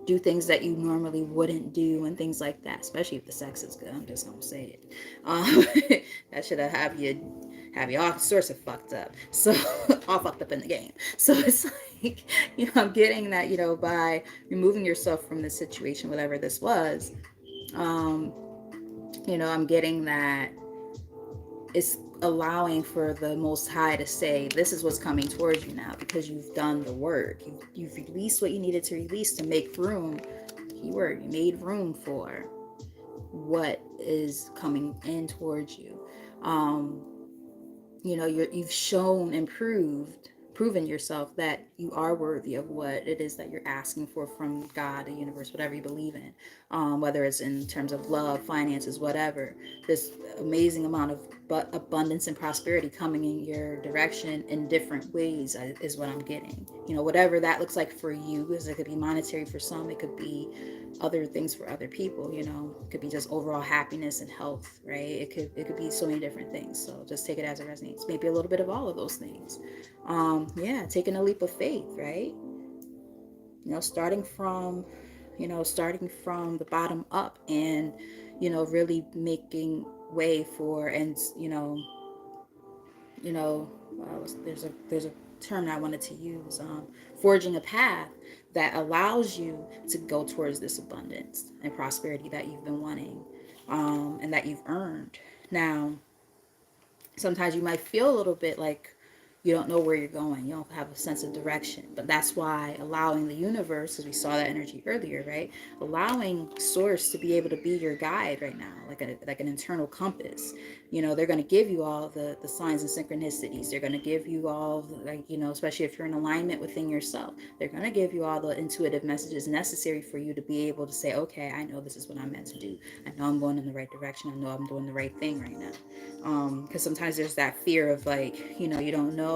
[SPEAKER 1] do things that you normally wouldn't do and things like that, especially if the sex is good. I'm just gonna say it. That should have you all sorts of fucked up, so all fucked up in the game. So it's like, I'm getting that, by removing yourself from this situation, whatever this was, um I'm getting that it's allowing for the Most High to say, this is what's coming towards you now, because you've done the work. You've released what you needed to release to make room. Keyword, you made room for what is coming in towards you. You've shown and proven yourself that you are worthy of what it is that you're asking for from God, the universe, whatever you believe in, whether it's in terms of love, finances, whatever. This amazing amount of abundance and prosperity coming in your direction in different ways is what I'm getting. Whatever that looks like for you, because it could be monetary for some, it could be other things for other people. It could be just overall happiness and health, right? It could be so many different things. So just take it as it resonates. Maybe a little bit of all of those things. Taking a leap of faith, right? Starting from the bottom up, and really making way for, and there's a term that I wanted to use, forging a path that allows you to go towards this abundance and prosperity that you've been wanting, and that you've earned. Now, sometimes you might feel a little bit like you don't know where you're going. You don't have a sense of direction. But that's why allowing the universe, as we saw that energy earlier, right? Allowing source to be able to be your guide right now, like an internal compass. They're going to give you all the signs and synchronicities. They're going to give you all, especially if you're in alignment within yourself, they're going to give you all the intuitive messages necessary for you to be able to say, okay, I know this is what I'm meant to do. I know I'm going in the right direction. I know I'm doing the right thing right now. Because sometimes there's that fear of like, you don't know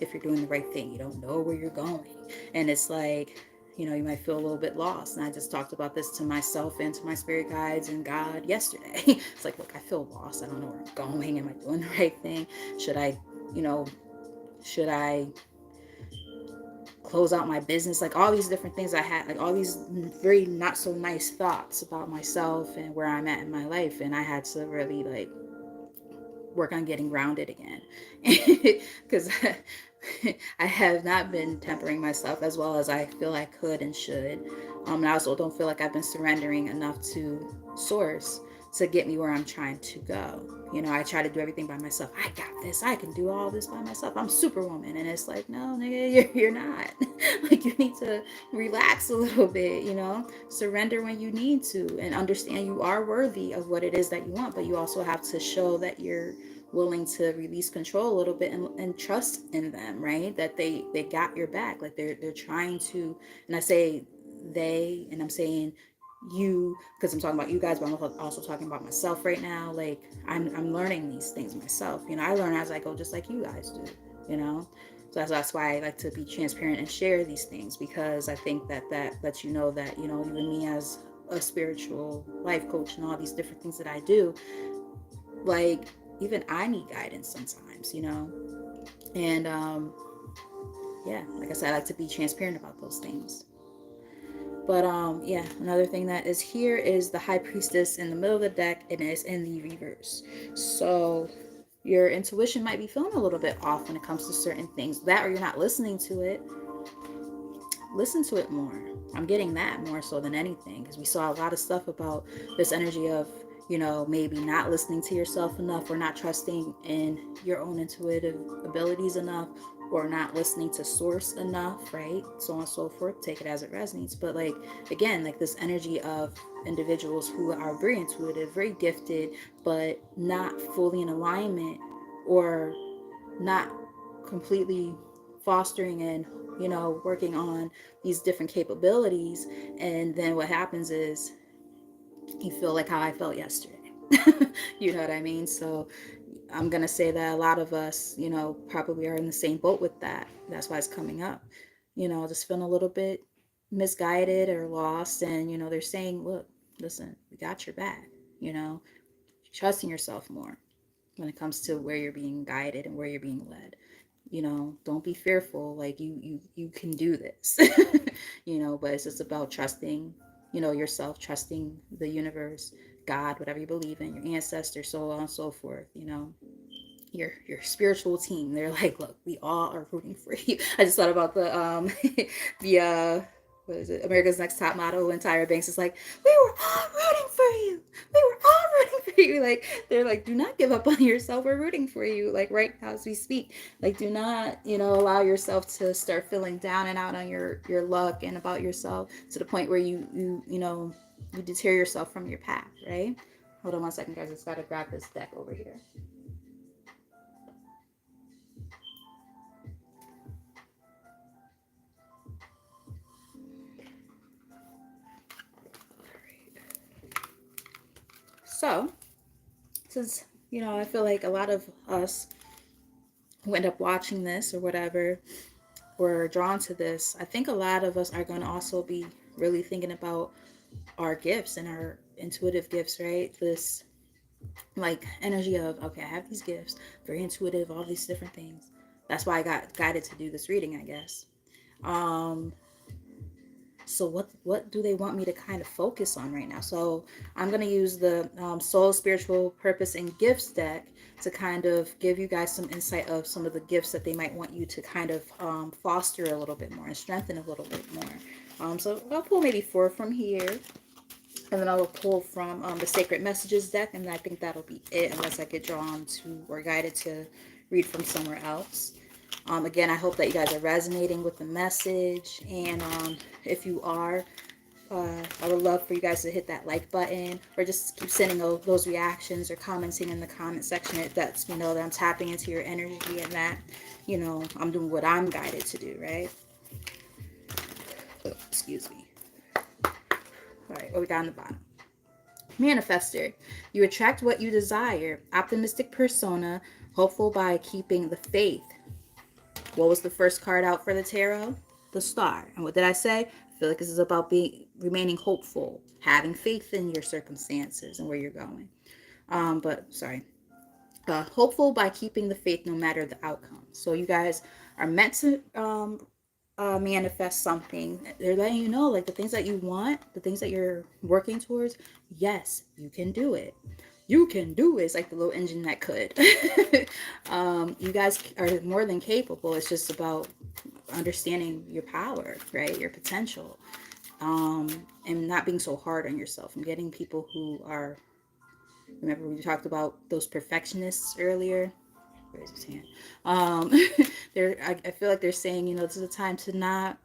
[SPEAKER 1] if you're doing the right thing. You don't know where you're going. And it's like, you might feel a little bit lost. And I just talked about this to myself and to my spirit guides and God yesterday. It's like, look, I feel lost. I don't know where I'm going. Am I doing the right thing? Should I close out my business? Like all these different things I had, like all these very not so nice thoughts about myself and where I'm at in my life. And I had to really like work on getting grounded again, because I have not been tempering myself as well as I feel I could and should. And I also don't feel like I've been surrendering enough to source to get me where I'm trying to go. I try to do everything by myself. I got this. I can do all this by myself. I'm Superwoman. And it's like, no, nigga, you're not. Like, you need to relax a little bit, surrender when you need to, and understand you are worthy of what it is that you want. But you also have to show that you're willing to release control a little bit, and trust in them, right? That they got your back. Like they're trying to, and I say they, and I'm saying you, because I'm talking about you guys, but I'm also talking about myself right now. Like I'm learning these things myself. I learn as I go, just like you guys do. So that's why I like to be transparent and share these things, because I think that lets you know that you and me as a spiritual life coach and all these different things that I do, like even I need guidance sometimes, and like I said, I like to be transparent about those things. But another thing that is here is the High Priestess in the middle of the deck, and it's in the reverse. So your intuition might be feeling a little bit off when it comes to certain things. That, or you're not listening to it. Listen to it more. I'm getting that more so than anything, because we saw a lot of stuff about this energy of, maybe not listening to yourself enough, or not trusting in your own intuitive abilities enough, or not listening to source enough, right? So on and so forth. Take it as it resonates. But like, again, like this energy of individuals who are very intuitive, very gifted, but not fully in alignment, or not completely fostering and, you know, working on these different capabilities. And then what happens is you feel like how I felt yesterday. You know what I mean? So I'm going to say that a lot of us, you know, probably are in the same boat with that. That's why it's coming up. You know, just feeling a little bit misguided or lost. And, you know, they're saying, look, listen, we got your back. You know, trusting yourself more when it comes to where you're being guided and where you're being led. You know, don't be fearful. Like you can do this. You know, but it's just about trusting, you know, yourself, trusting the universe, God, whatever you believe in, your ancestors, so on and so forth. You know, your spiritual team. They're like, look, we all are rooting for you. I just thought about the the what is it, America's Next Top Model, when Tyra Banks is like, we were all rooting for you, we were all rooting for you. Like, they're like, do not give up on yourself, we're rooting for you, like right now as we speak. Like, do not, you know, allow yourself to start feeling down and out on your luck and about yourself to the point where you know, you deter yourself from your path, right? Hold on one second, guys. I just gotta grab this deck over here. So, since, you know, I feel like a lot of us who end up watching this or whatever were drawn to this, I think a lot of us are going to also be really thinking about our gifts and our intuitive gifts, right? This like energy of, okay, I have these gifts, very intuitive, all these different things. That's why I got guided to do this reading, I guess. Um, so what do they want me to kind of focus on right now? So I'm going to use the Soul, Spiritual Purpose, and Gifts deck to kind of give you guys some insight of some of the gifts that they might want you to kind of foster a little bit more and strengthen a little bit more. So I'll pull maybe 4 from here, and then I'll pull from the Sacred Messages deck, and I think that'll be it unless I get drawn to or guided to read from somewhere else. Again, I hope that you guys are resonating with the message, and if you are, I would love for you guys to hit that like button, or just keep sending those reactions or commenting in the comment section. It lets me know that I'm tapping into your energy and that, you know, I'm doing what I'm guided to do, right? Oh, excuse me. All right, what we got on the bottom? Manifester. You attract what you desire. Optimistic persona. Hopeful by keeping the faith. What was the first card out for the tarot? The Star. And what did I say? I feel like this is about remaining hopeful, having faith in your circumstances and where you're going. Hopeful by keeping the faith no matter the outcome. So you guys are meant to manifest something. They're letting you know, like, the things that you want, the things that you're working towards. Yes, you can do it. You can do it. It's like the little engine that could. You guys are more than capable. It's just about understanding your power, right? Your potential, and not being so hard on yourself, and getting people who are, remember we talked about those perfectionists earlier. Where's his hand? I feel like they're saying, you know, this is a time to not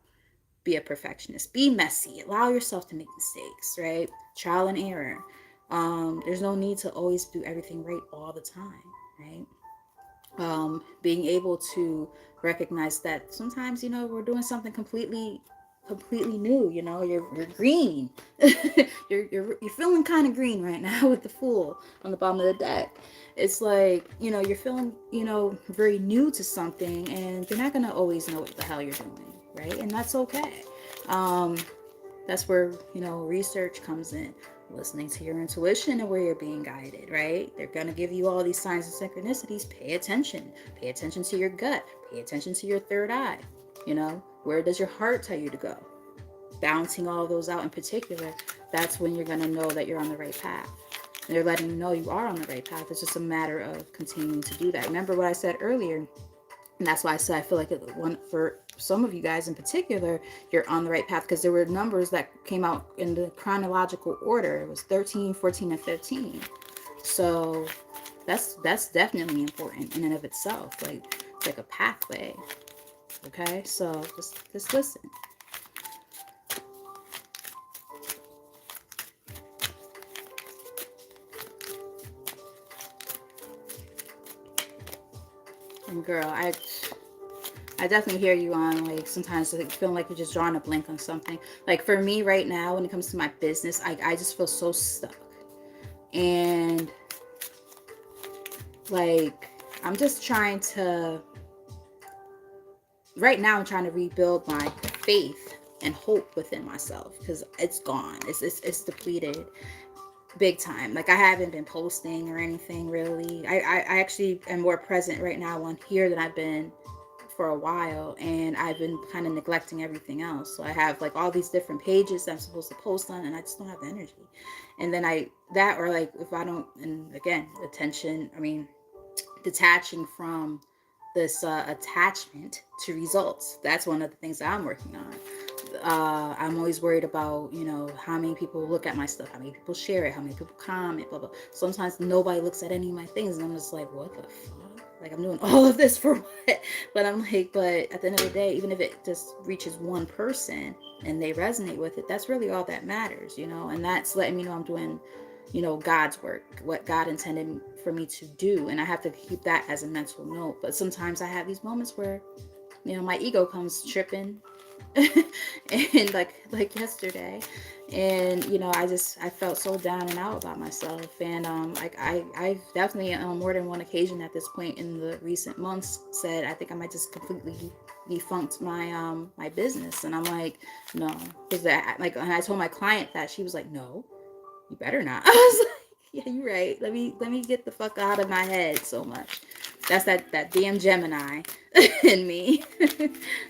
[SPEAKER 1] be a perfectionist. Be messy. Allow yourself to make mistakes, right? Trial and error. There's no need to always do everything right all the time, right? Being able to recognize that sometimes, you know, we're doing something completely new. You know, you're green. you're feeling kind of green right now with the Fool on the bottom of the deck. It's like, you know, you're feeling, you know, very new to something, and you're not gonna always know what the hell you're doing, right? And that's okay. That's where, you know, research comes in, listening to your intuition and where you're being guided, right? They're going to give you all these signs and synchronicities. Pay attention to your gut, pay attention to your third eye. You know, where does your heart tell you to go? Balancing all of those out in particular, that's when you're going to know that you're on the right path. And they're letting you know you are on the right path. It's just a matter of continuing to do that. Remember what I said earlier, and that's why I said I feel like for some of you guys in particular, you're on the right path, because there were numbers that came out in the chronological order. It was 13, 14, and 15. So that's definitely important in and of itself. Like, it's like a pathway. Okay, so just listen. And girl, I definitely hear you on, like, sometimes like feeling like you're just drawing a blank on something. Like for me right now, when it comes to my business, I just feel so stuck. And like I'm just trying to right now I'm trying to rebuild my faith and hope within myself because it's gone. It's depleted big time. Like I haven't been posting or anything really. I actually am more present right now on here than I've been for a while, and I've been kind of neglecting everything else. So I have like all these different pages that I'm supposed to post on, and I just don't have the energy. And then or like if I don't, and again, attention, I mean, detaching from this attachment to results. That's one of the things that I'm working on. I'm always worried about, how many people look at my stuff, how many people share it, how many people comment, blah, blah. Sometimes nobody looks at any of my things, and I'm just like, what the fuck? Like, I'm doing all of this for what? But I'm like, but at the end of the day, even if it just reaches one person and they resonate with it, that's really all that matters, and that's letting me know I'm doing, God's work, what God intended for me to do. And I have to keep that as a mental note. But sometimes I have these moments where, my ego comes tripping and like yesterday, and I felt so down and out about myself. And like I've definitely on more than one occasion at this point in the recent months said I think I might just completely defunct my business. And I'm like, no, because that, like, when I told my client that, she was like, no, you better not. I was like, yeah, you're right. Let me get the fuck out of my head so much. That's that damn Gemini in me.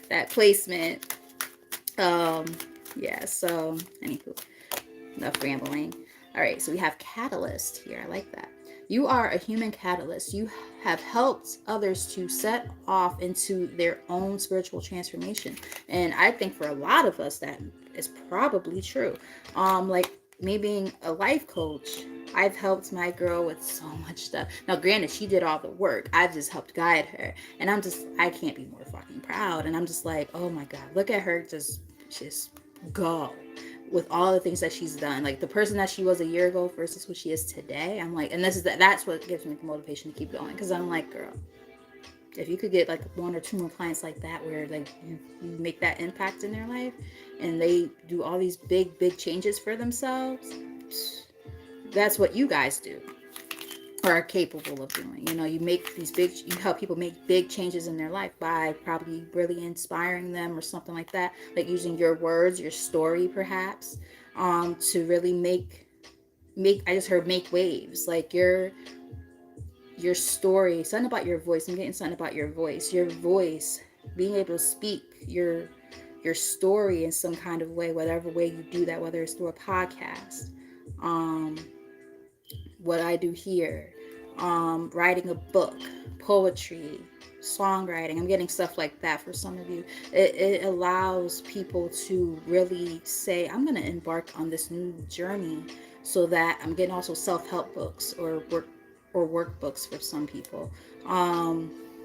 [SPEAKER 1] That placement. Um, yeah, so anywho, enough rambling. All right, so we have catalyst here. I like that. You are a human catalyst. You have helped others to set off into their own spiritual transformation. And I think for a lot of us that is probably true. Like me being a life coach, I've helped my girl with so much stuff. Now, granted, she did all the work. I've just helped guide her. And I can't be more fucking proud. And I'm just like, oh my God, look at her just go with all the things that she's done. Like the person that she was a year ago versus who she is today. I'm like, and that's what gives me the motivation to keep going. Cause I'm like, girl, if you could get like one or two more clients like that, where like you make that impact in their life and they do all these big changes for themselves, that's what you guys do or are capable of doing. You help people make big changes in their life by probably really inspiring them or something like that, like using your words, your story perhaps, to really make I just heard make waves. Like your story, something about your voice. I'm getting something about your voice being able to speak your story in some kind of way, whatever way you do that, whether it's through a podcast, what I do here, writing a book, poetry, songwriting. I'm getting stuff like that for some of you. It allows people to really say, I'm going to embark on this new journey, so that I'm getting also self-help books or workbooks for some people.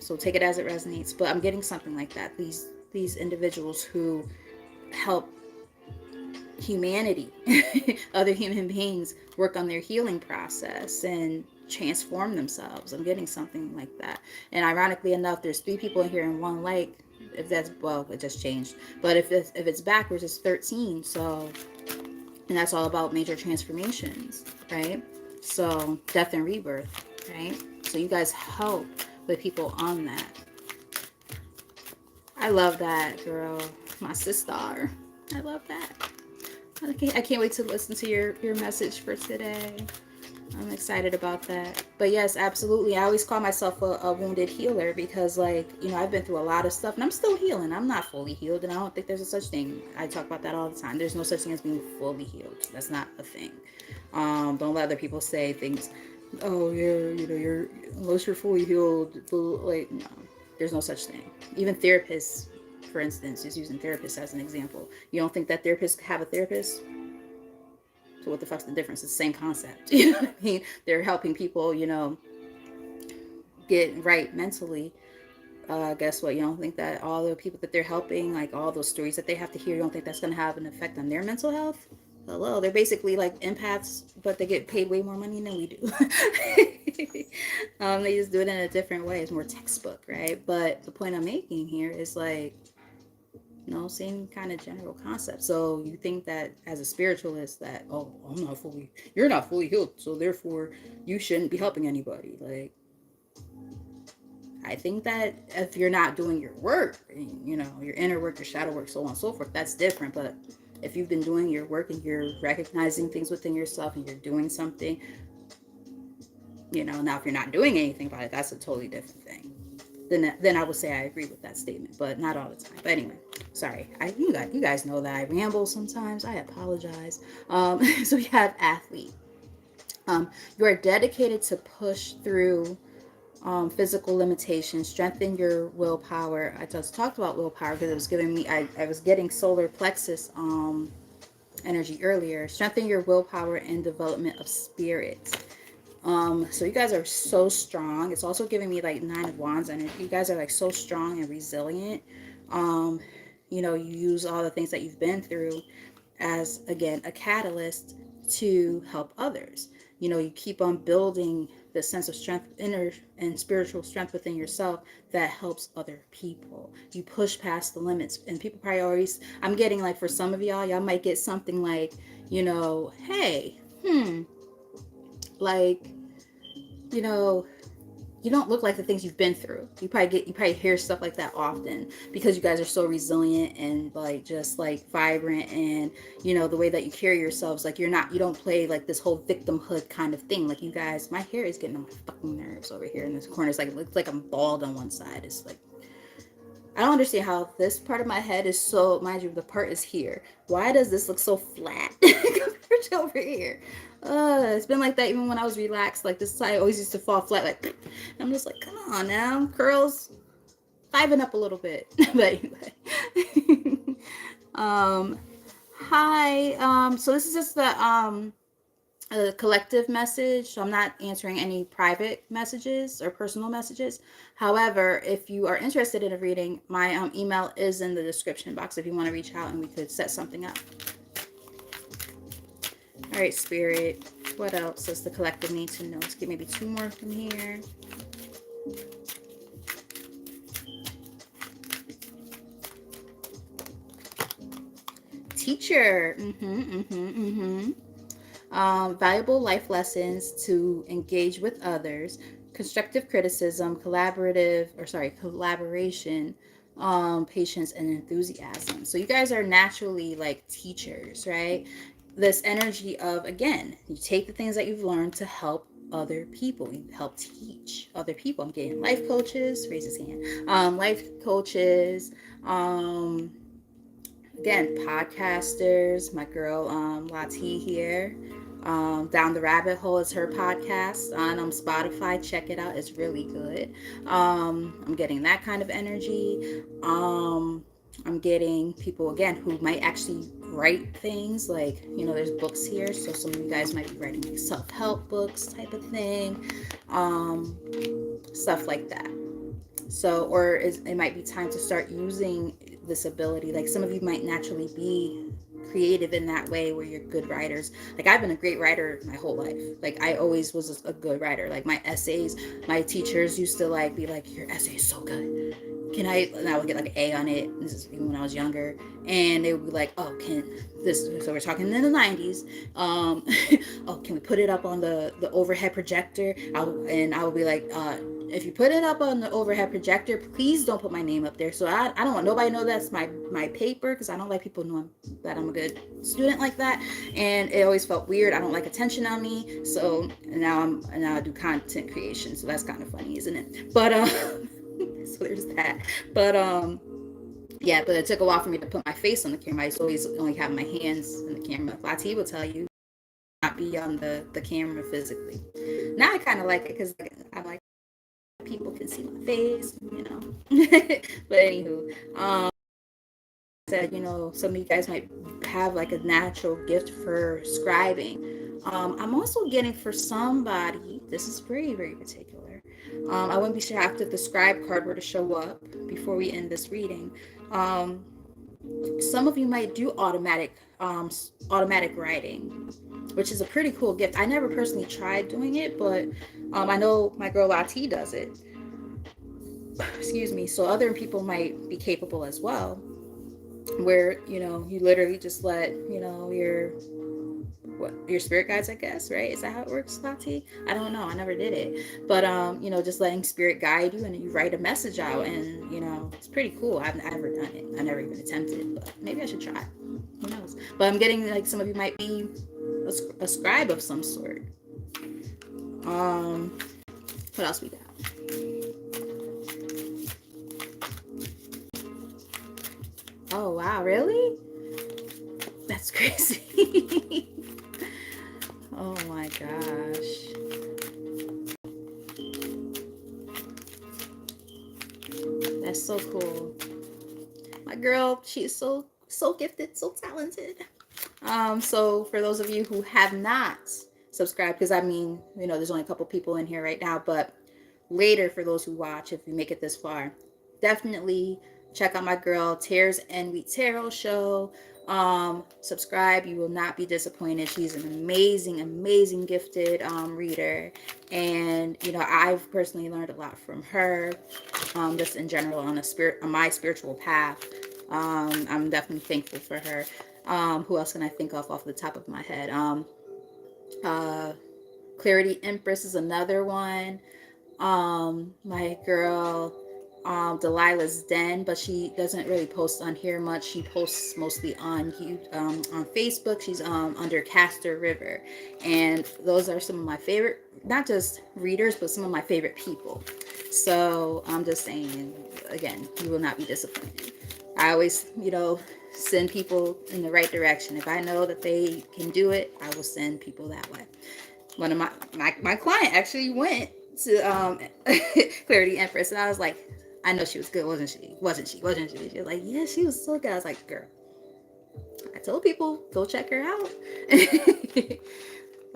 [SPEAKER 1] So take it as it resonates, but I'm getting something like that. These individuals who help humanity, other human beings, work on their healing process and transform themselves. I'm getting something like that. And ironically enough, there's 3 people in here and 1 like. If that's, well, it just changed. But if it's backwards, it's 13. So, and that's all about major transformations, right? So death and rebirth, right? So you guys help with people on that. I love that, girl. My sister. I love that. I can't wait to listen to your message for today. I'm excited about that. But yes, absolutely. I always call myself a wounded healer because, like, I've been through a lot of stuff and I'm still healing. I'm not fully healed, and I don't think there's a such thing. I talk about that all the time. There's no such thing as being fully healed. That's not a thing. Don't let other people say things. Oh, you're unless you're fully healed. Like, no, there's no such thing. Even therapists, for instance, is using therapists as an example. You don't think that therapists have a therapist? So what the fuck's the difference? It's the same concept. You know what I mean? They're helping people, get right mentally. Guess what? You don't think that all the people that they're helping, like all those stories that they have to hear, you don't think that's going to have an effect on their mental health? Hello, they're basically like empaths, but they get paid way more money than we do. They just do it in a different way. It's more textbook, right? But the point I'm making here is like, same kind of general concept. So you think that as a spiritualist that, oh, you're not fully healed, so therefore you shouldn't be helping anybody. Like, I think that if you're not doing your work, your inner work, your shadow work, so on and so forth, that's different. But if you've been doing your work and you're recognizing things within yourself and you're doing something, now if you're not doing anything about it, that's a totally different thing. Then I would say I agree with that statement, but not all the time. But anyway, sorry. You guys know that I ramble sometimes. I apologize. So we have athlete. You are dedicated to push through physical limitations, strengthen your willpower. I just talked about willpower because it was giving me, I was getting solar plexus energy earlier. Strengthen your willpower and development of spirit. So you guys are so strong. It's also giving me like 9 of Wands energy. You guys are like so strong and resilient. You use all the things that you've been through as, again, a catalyst to help others. You keep on building the sense of strength, inner and spiritual strength within yourself that helps other people. You push past the limits, and people probably always, I'm getting like, for some of y'all might get something like, hey, like, you don't look like the things you've been through. You probably hear stuff like that often because you guys are so resilient and like just like vibrant, and the way that you carry yourselves, like you don't play like this whole victimhood kind of thing. Like, you guys, my hair is getting on my fucking nerves over here in this corner. It's like, it looks like I'm bald on one side. It's like, I don't understand how this part of my head is so, mind you, the part is here. Why does this look so flat compared to over here? It's been like that even when I was relaxed. Like, this side always used to fall flat. Like, I'm just like, come on now, curls, liven up a little bit. But anyway, hi. So this is just a collective message, so I'm not answering any private messages or personal messages. However, if you are interested in a reading, my email is in the description box if you want to reach out and we could set something up. All right, Spirit, what else does the collective need to know? Let's get maybe 2 more from here. Teacher. Valuable life lessons to engage with others, constructive criticism, collaboration, patience, and enthusiasm. So you guys are naturally like teachers, right? This energy of, again, you take the things that you've learned to help other people. You help teach other people. I'm getting life coaches, raise his hand. Life coaches, again, podcasters. My girl Lati here. Down the Rabbit Hole is her podcast on Spotify. Check it out. It's really good. I'm getting that kind of energy. I'm getting people, again, who might actually write things. Like, there's books here. So some of you guys might be writing like self-help books type of thing. Stuff like that. So, or it might be time to start using this ability. Like, some of you might naturally be creative in that way where you're good writers. Like, I've been a great writer my whole life. Like, I always was a good writer. Like, my essays, my teachers used to like be like, your essay is so good. And I would get like an A on it. This is even when I was younger. And they would be like, oh, so we're talking in the 90s. Oh, can we put it up on the overhead projector? I would be like, if you put it up on the overhead projector, please don't put my name up there. So I don't want nobody to know that's my paper, because I don't like people knowing that I'm a good student like that. And it always felt weird. I don't like attention on me. So now I do content creation. So that's kind of funny, isn't it? But so there's that. But yeah, but it took a while for me to put my face on the camera. I used to always only have my hands in the camera. Lati will tell you, not be on the camera physically. Now I kind of like it because I'm like, people can see my face, But anywho, said, some of you guys might have like a natural gift for scribing. I'm also getting, for somebody, this is very, very particular, I wouldn't be shocked if the scribe card were to show up before we end this reading. Um, some of you might do automatic writing, which is a pretty cool gift. I never personally tried doing it, but I know my girl Lati does it. Excuse me. So other people might be capable as well, where you literally just let your spirit guides, I guess, right? Is that how it works, Lati? I don't know. I never did it, but just letting spirit guide you, and you write a message out, and it's pretty cool. I've never done it. I never even attempted, but maybe I should try. Who knows? But I'm getting like some of you might be a scribe of some sort. What else we got? Oh wow, really? That's crazy. Oh my gosh. That's so cool. My girl, she's so gifted, so talented. So for those of you who have not subscribed, because I mean, there's only a couple people in here right now, but later for those who watch, if you make it this far, definitely check out my girl Tears and Wheat Tarot show. Subscribe, you will not be disappointed. She's an amazing gifted reader, and I've personally learned a lot from her, just in general on my spiritual path. I'm definitely thankful for her. Who else can I think of off the top of my head? Clarity Empress is another one. My girl Delilah's Den, but she doesn't really post on here much. She posts mostly on Facebook. She's under Castor River, and those are some of my favorite, not just readers, but some of my favorite people. So I'm just saying, again, you will not be disappointed. I always, send people in the right direction. If I know that they can do it, I will send people that way. One of my client actually went to Clarity Empress, and I was like, I know she was good, wasn't she? She was like, yeah, she was so good. I was like, girl, I told people, go check her out.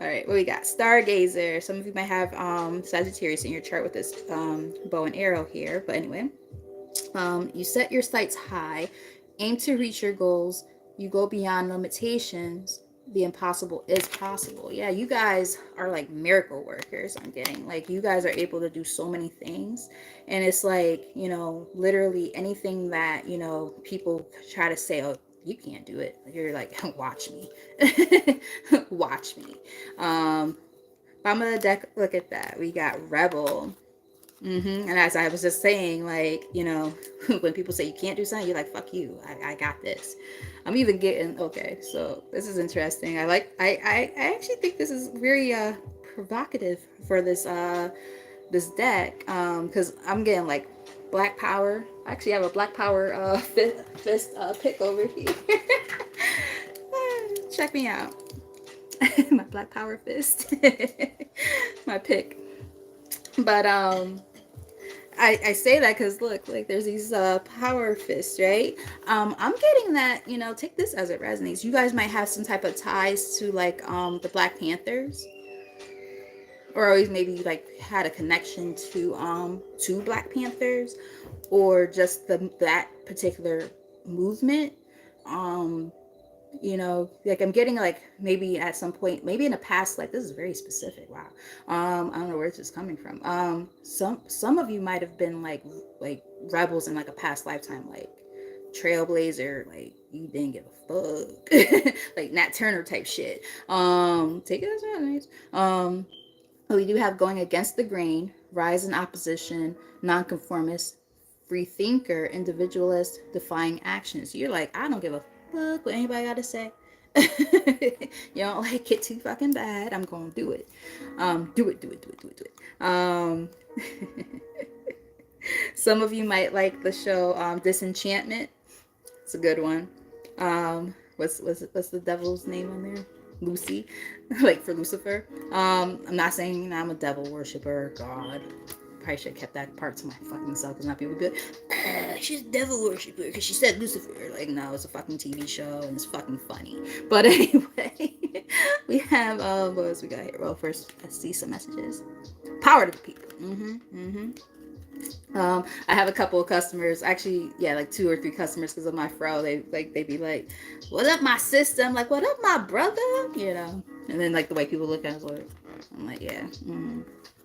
[SPEAKER 1] All right, what we got? Stargazer. Some of you might have Sagittarius in your chart with this bow and arrow here, but anyway, you set your sights high, aim to reach your goals, you go beyond limitations. The impossible is possible. Yeah, you guys are like miracle workers. I'm getting like, you guys are able to do so many things, and it's like, literally anything that people try to say, oh, you can't do it, you're like, watch me. Watch me. Bottom of the deck, look at that, we got Rebel. And as I was just saying, like, when people say you can't do something, you're like, fuck you, I got this. I'm even getting, okay, so this is interesting. I actually think this is very provocative for this this deck, because I'm getting like Black Power. I actually have a Black Power fist pick over here. Check me out. My Black Power fist. My pick. But I say that because look, like there's these power fists, right? I'm getting that, take this as it resonates. You guys might have some type of ties to like the Black Panthers, or always maybe like had a connection to Black Panthers, or just that particular movement. Like I'm getting like maybe at some point, maybe in a past life. This is very specific. Wow. I don't know where this is coming from. Some of you might have been like rebels in like a past lifetime, like trailblazer, like you didn't give a fuck. Like Nat Turner type shit. Take it as it nice. We do have going against the grain, rise in opposition, nonconformist, free thinker, individualist, defying actions. You're like, I don't give a fuck what anybody got to say. You don't like it too fucking bad, I'm gonna do it. Do it. Some of you might like the show Disenchantment. It's a good one. What's the devil's name on there? Lucy. Like for Lucifer. I'm not saying I'm a devil worshiper, God. Probably should have kept that part to my fucking self, because not people would be like, she's a devil worshiper because she said Lucifer. Like, no, it's a fucking TV show and it's fucking funny. But anyway, we have what else we got here? Well, first let's see some messages. Power to the people. I have a couple of customers, actually, yeah, like 2 or 3 customers because of my fro. They be like, "What up, my sister?" I'm like, "What up, my brother?" You know. And then like the way people look at us, like, I'm like, "Yeah,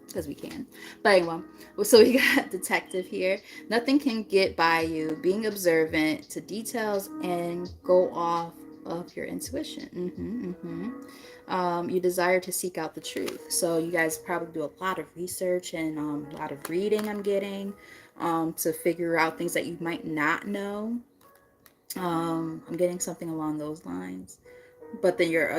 [SPEAKER 1] because we can." But anyway, so we got detective here. Nothing can get by you. Being observant to details and go off of your intuition. You desire to seek out the truth. So you guys probably do a lot of research and a lot of reading. I'm getting to figure out things that you might not know. I'm getting something along those lines. But then you're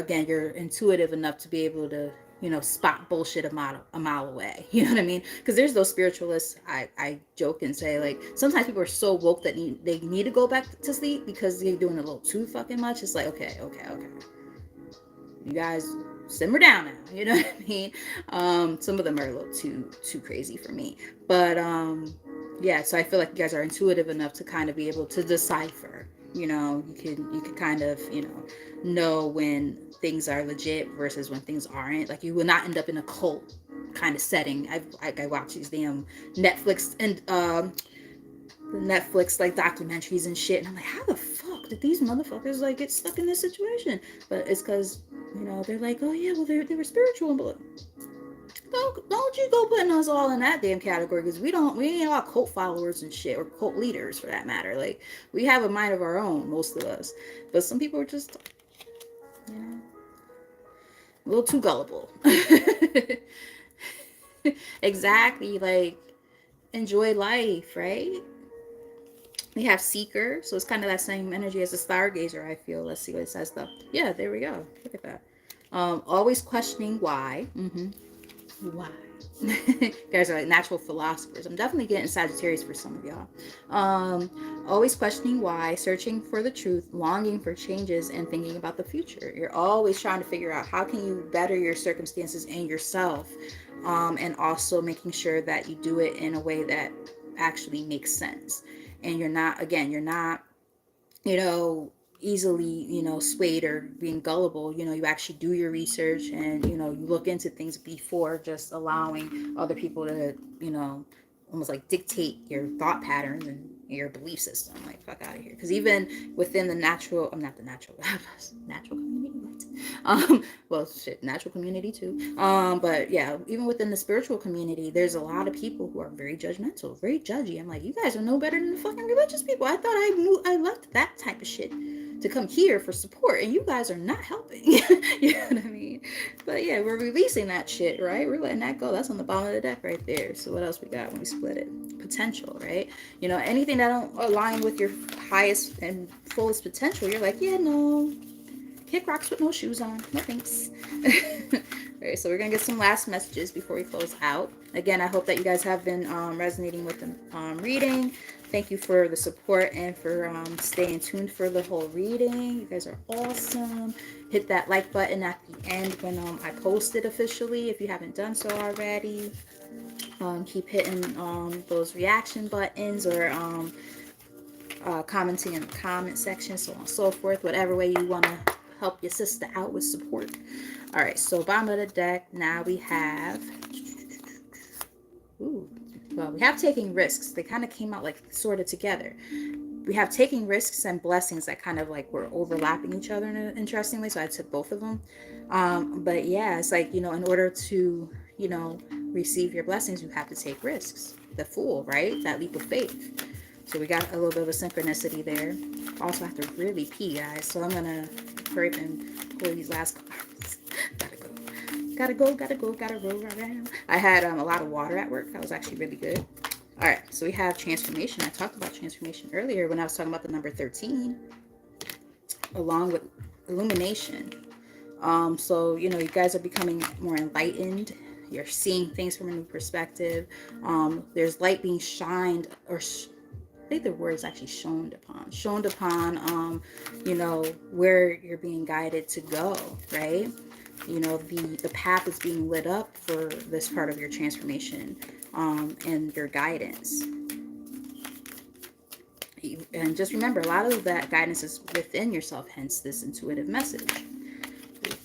[SPEAKER 1] intuitive enough to be able to spot bullshit a mile away. You know what I mean? Because there's those spiritualists. I joke and say, like, sometimes people are so woke that they need to go back to sleep because they're doing a little too fucking much. It's like, okay, you guys simmer down now. You know what I mean? Some of them are a little too crazy for me. But yeah, so I feel like you guys are intuitive enough to kind of be able to decipher. You could kind of know when things are legit versus when things aren't. Like, you will not end up in a cult kind of setting. I watch these damn Netflix and the Netflix like documentaries and shit, and I'm like, how the fuck did these motherfuckers like get stuck in this situation? But it's because they're like, oh yeah, well they were spiritual, but don't you go putting us all in that damn category, because we ain't all cult followers and shit, or cult leaders for that matter. Like, we have a mind of our own, most of us, but some people are just a little too gullible. Exactly, like, enjoy life, right? We have seeker, so it's kind of that same energy as a stargazer, I feel. Let's see what it says though. Yeah, there we go. Look at that. Always questioning why. Why? You guys are like natural philosophers. I'm definitely getting Sagittarius for some of y'all. Always questioning why, searching for the truth, longing for changes, and thinking about the future. You're always trying to figure out how can you better your circumstances and yourself, and also making sure that you do it in a way that actually makes sense. And you're not you know easily swayed or being gullible. You actually do your research, and you look into things before just allowing other people to almost like dictate your thought patterns and your belief system. Like, fuck out of here. Because even within the natural, I'm not the natural natural community, what? Well, shit, natural community too. But yeah, even within the spiritual community, there's a lot of people who are very judgmental, very judgy. I'm like, you guys are no better than the fucking religious people. I thought I left that type of shit to come here for support, and you guys are not helping. You know what I mean? But yeah, we're releasing that shit, right? We're letting that go. That's on the bottom of the deck right there. So what else we got when we split it? Potential, right? Anything that don't align with your highest and fullest potential, you're like, yeah, no, kick rocks with no shoes on. No thanks. All right, so we're gonna get some last messages before we close out. Again, I hope that you guys have been resonating with the reading. Thank you for the support and for staying tuned for the whole reading. You guys are awesome. Hit that like button at the end when I post it officially, if you haven't done so already. Keep hitting those reaction buttons, or commenting in the comment section, so on and so forth. Whatever way you want to help your sister out with support. All right, so bottom of the deck, now we have we have taking risks. They kind of came out like sort of together. We have taking risks and blessings that kind of like were overlapping each other in an interesting way, so I took both of them. But yeah, it's like, in order to receive your blessings, you have to take risks. The Fool, right? That leap of faith. So we got a little bit of a synchronicity there. Also have to really pee, guys, so I'm gonna hurry up and pull these last cards. Gotta go around. I had a lot of water at work. That was actually really good. All right, so we have transformation. I talked about transformation earlier when I was talking about the number 13, along with illumination. So you guys are becoming more enlightened. You're seeing things from a new perspective. There's light being shined, or I think the word is actually shone upon, where you're being guided to go, right? The path is being lit up for this part of your transformation, and your guidance. And just remember, a lot of that guidance is within yourself, hence this intuitive message.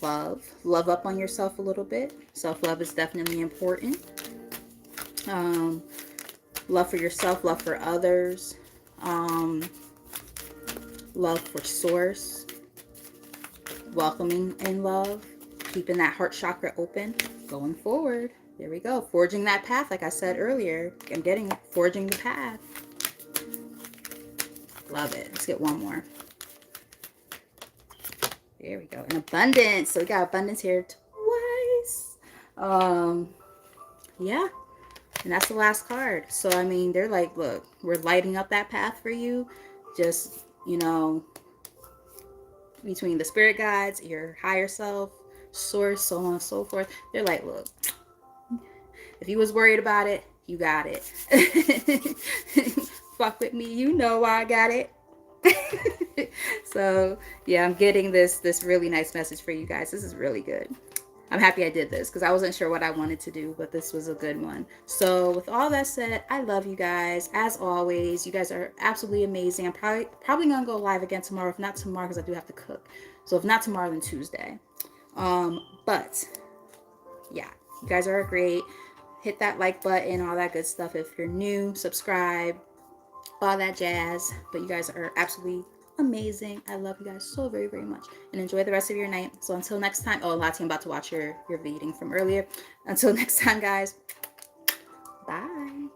[SPEAKER 1] Love up on yourself a little bit. Self-love is definitely important. Love for yourself, love for others, love for source, welcoming in love, keeping that heart chakra open, going forward. There we go. Forging that path, like I said earlier. I'm getting it. Forging the path. Love it. Let's get one more. There we go. And abundance. So we got abundance here twice. Yeah. And that's the last card. So, I mean, they're like, look, we're lighting up that path for you. Just, you know, between the spirit guides, your higher self, source, so on and so forth. They're like, look, if you was worried about it, you got it. Fuck with me, you know I got it. So yeah, I'm getting this really nice message for you guys. This is really good. I'm happy I did this because I wasn't sure what I wanted to do, but this was a good one. So with all that said, I love you guys. As always, you guys are absolutely amazing. I'm probably gonna go live again tomorrow. If not tomorrow, because I do have to cook. So if not tomorrow, then Tuesday. But yeah, you guys are great. Hit that like button, all that good stuff. If you're new, subscribe, all that jazz. But you guys are absolutely amazing. I love you guys so very, very much. And enjoy the rest of your night. So until next time. Oh, Lati, I'm about to watch your reading from earlier. Until next time, guys. Bye.